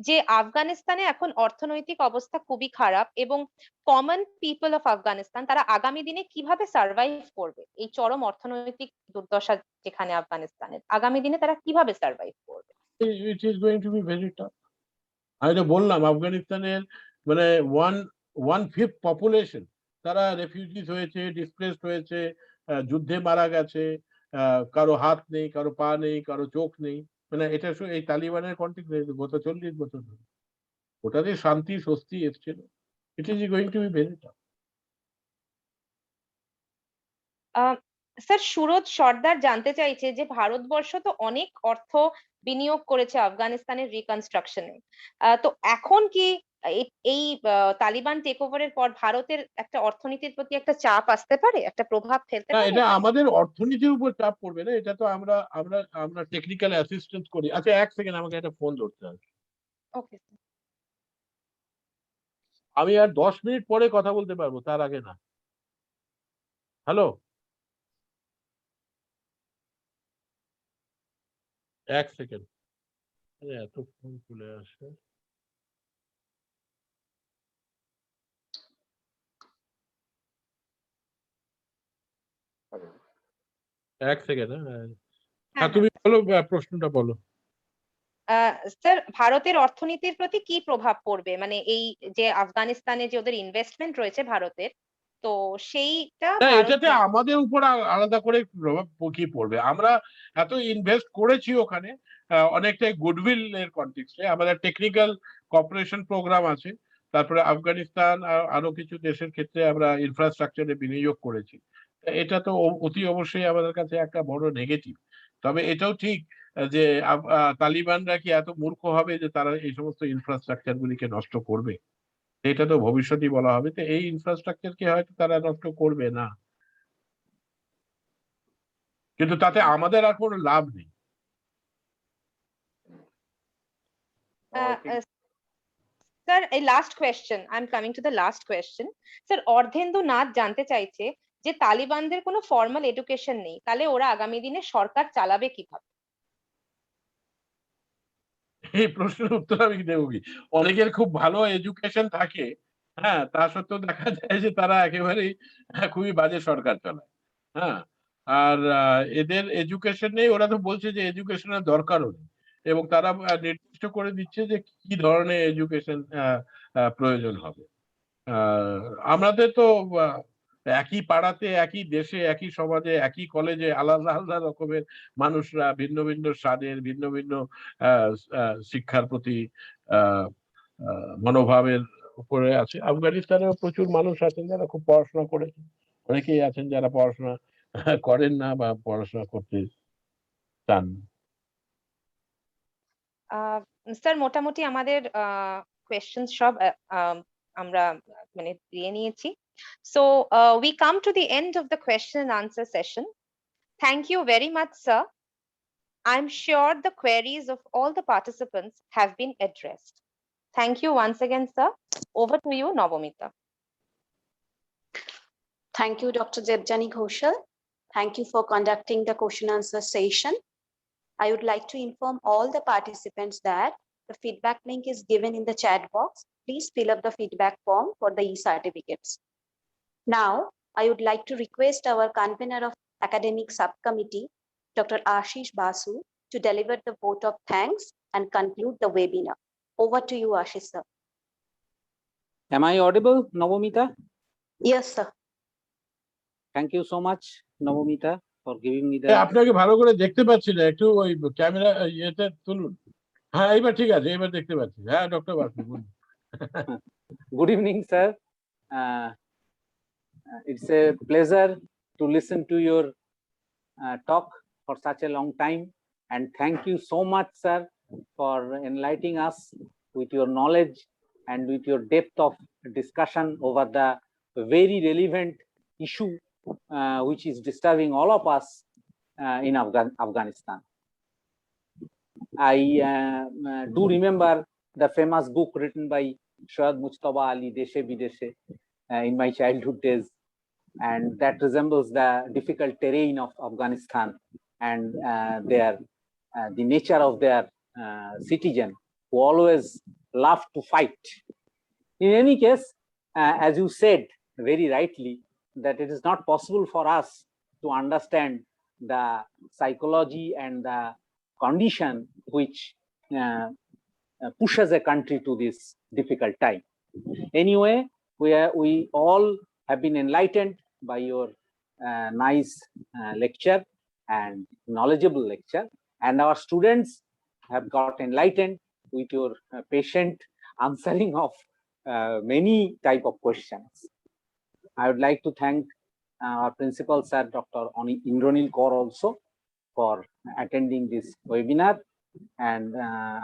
যে আফগানিস্তানে এখন অর্থনৈতিক অবস্থা খুবই খারাপ এবং কমন পিপল অফ আফগানিস্তান তারা আগামী দিনে কিভাবে সার্ভাইভ করবে এই চরম অর্থনৈতিক দুর্দশা যেখানে আফগানিস্তানের, আগামী দিনে তারা কিভাবে সার্ভাইভ করবে? ইট is going to be very tough. আমি তো বললাম আফগানিস্তানের মানে 1/5 পপুলেশন তারা রেফিউজিস হয়েছে, ডিসপ্লেসড হয়েছে, যুদ্ধে মারা গেছে, কারো হাত নেই, কারো পা নেই, কারো চোখ নেই। মানে এটা এই তালিবানের কন্টেক্ট গত 40 বছর ধরে ওটাতে শান্তি স্বস্তি এসছিল। It is going to be very tough. Sir Suraj Sardar জানতে চাইছে যে ভারতবর্ষ তো অনেক অর্থ বিনিয়োগ করেছে আফগানিস্তানের রিকনস্ট্রাকশনে, তো এখন কি এই তালিবান টেক ওভারের পর ভারতের একটা অর্থনীতির প্রতি একটা চাপ আসতে পারে, একটা প্রভাব ফেলতে না, পারে এটা এটা? আমাদের অর্থনীতির উপর চাপ পড়বে না, এটা তো আমরা আমরা আমরা টেকনিক্যাল অ্যাসিস্ট্যান্স করি। আচ্ছা এক সেকেন্ড, আমাকে একটা ফোন ধরতে হবে। ওকে। আমি আর 10 মিনিট পরে কথা বলতে পারবো, তার আগে না। হ্যালো, এক সেকেন্ড। এত ফোন চলে আসে। এক সেকেন্ড। হ্যাঁ, হ্যাঁ তুমি হ্যাঁ বলো, প্রশ্নটা বলো। স্যার ভারতের অর্থনীতির প্রতি কি প্রভাব পড়বে, মানে এই যে আফগানিস্তানে যে ওদের ইনভেস্টমেন্ট রয়েছে ভারতের, তো সেইটা না, ভারত এটাতে আমাদের উপর আলাদা করে প্রভাব কি পড়বে? আমরা এত ইনভেস্ট করেছি ওখানে, অনেকটাই গুডউইল এর কনটেক্সটে। আমাদের টেকনিক্যাল কর্পোরেশন প্রোগ্রাম আছে, তারপরে আফগানিস্তান আর আরো কিছু দেশের ক্ষেত্রে আমরা ইনফ্রাস্ট্রাকচারে বিনিয়োগ করেছি। এটা তো অতি অবশ্যই আমাদের কাছে একটা বড় নেগেটিভ। তবে এটাও ঠিক যে তালিবানরা কি এত মূর্খ হবে যে তারা এই সমস্ত ইনফ্রাস্ট্রাকচার গুলিকে নষ্ট করবে? এটা তো ভবিষ্যতই বলা হবে। তো এই ইনফ্রাস্ট্রাকচারকে হয়তো তারা নষ্ট করবে না, কিন্তু তাতে আমাদের আর কোনো লাভ নেই। স্যার এই last question, I am coming to the last question. Sir Ardhendu Nath জানতে চাইছে যে তালিবানদের কোনো ফর্মাল এডুকেশন নেই, তাহলে ওরা আগামী দিনে সরকার চালাবে কিভাবে? এই প্রশ্নের উত্তর আমি দেবো কি? অনেকের খুব ভালো এডুকেশন থাকে, হ্যাঁ, তা সত্ত্বেও দেখা যায় যে তারা একেবারেই খুবই বাজে সরকার চালায়। হ্যাঁ, আর এদের এডুকেশন নেই, ওরা তো বলছে যে এডুকেশনের দরকারও নেই, এবং তারা নির্দিষ্ট করে দিচ্ছে যে কি ধরনের এডুকেশন প্রয়োজন হবে। আমাদের তো একই পাড়াতে, একই দেশে, একই সমাজে, একই কলেজে আলাদা আলাদা রকমের মানুষরা ভিন্ন ভিন্ন স্বাদের, ভিন্ন ভিন্ন শিক্ষার প্রতি মনোভাবের উপরে আছে। আফগানিস্তানেও প্রচুর মানুষ আছেন যারা খুব পড়াশোনা করেছেন, অনেকেই আছেন যারা পড়াশোনা করেন না বা পড়াশোনা করতে চান না। স্যার মোটামুটি আমাদের কোয়েশ্চেন সব আমরা মানে দিয়ে নিয়েছি। So we come to the end of the question and answer session. Thank you very much, sir. I'm sure the queries of all the participants have been addressed. Thank you once again, sir. Over to you, Navamita. Thank you, Dr. Debjani Ghoshal. Thank you for conducting the question answer session. I would like to inform all the participants that the feedback link is given in the chat box. Please fill up the feedback form for the e-certificates. Now, I would like to request our convener of academic subcommittee, Dr. Ashish Basu, to deliver the vote of thanks and conclude the webinar. Over to you, Ashish, sir. Am I audible, Navamita? Yes, sir. Thank you so much, Navamita, for giving me the. আপনাকে ভালো করে দেখতে পাচ্ছি না, একটু ওই camera ইয়েতে তুলুন। হ্যাঁ, এবার ঠিক আছে, এবার দেখতে পাচ্ছি। হ্যাঁ, ডক্টর বাসু বলুন। Good evening, sir. It's a pleasure to listen to your talk for such a long time, and thank you so much, sir, for enlightening us with your knowledge and with your depth of discussion over the very relevant issue which is disturbing all of us in Afghanistan. I do remember the famous book written by Syed Mujtaba Ali, Deshe Bideshe, in my childhood days, and that resembles the difficult terrain of Afghanistan and the nature of their citizen who always love to fight. In any case, as you said very rightly, that it is not possible for us to understand the psychology and the condition which pushes a country to this difficult time. Anyway, we all have been enlightened by your nice lecture and knowledgeable lecture, and our students have got enlightened with your patient answering of many type of questions. I would like to thank our principal, sir, Dr. Indranil Kaur, also for attending this webinar, and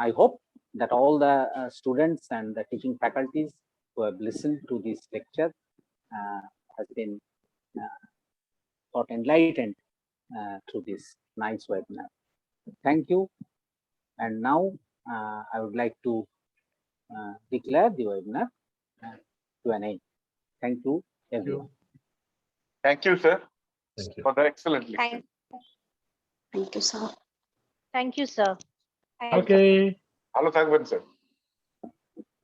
I hope that all the students and the teaching faculties who have listened to this lecture has been got enlightened through this nice webinar. Thank you. And now I would like to declare the webinar to an end. Thank you, everyone. Thank you, sir, Thank you. for the excellent lecture. Thank you, sir. Thank you, sir. Thank you. Okay. ভালো থাকবেন sir.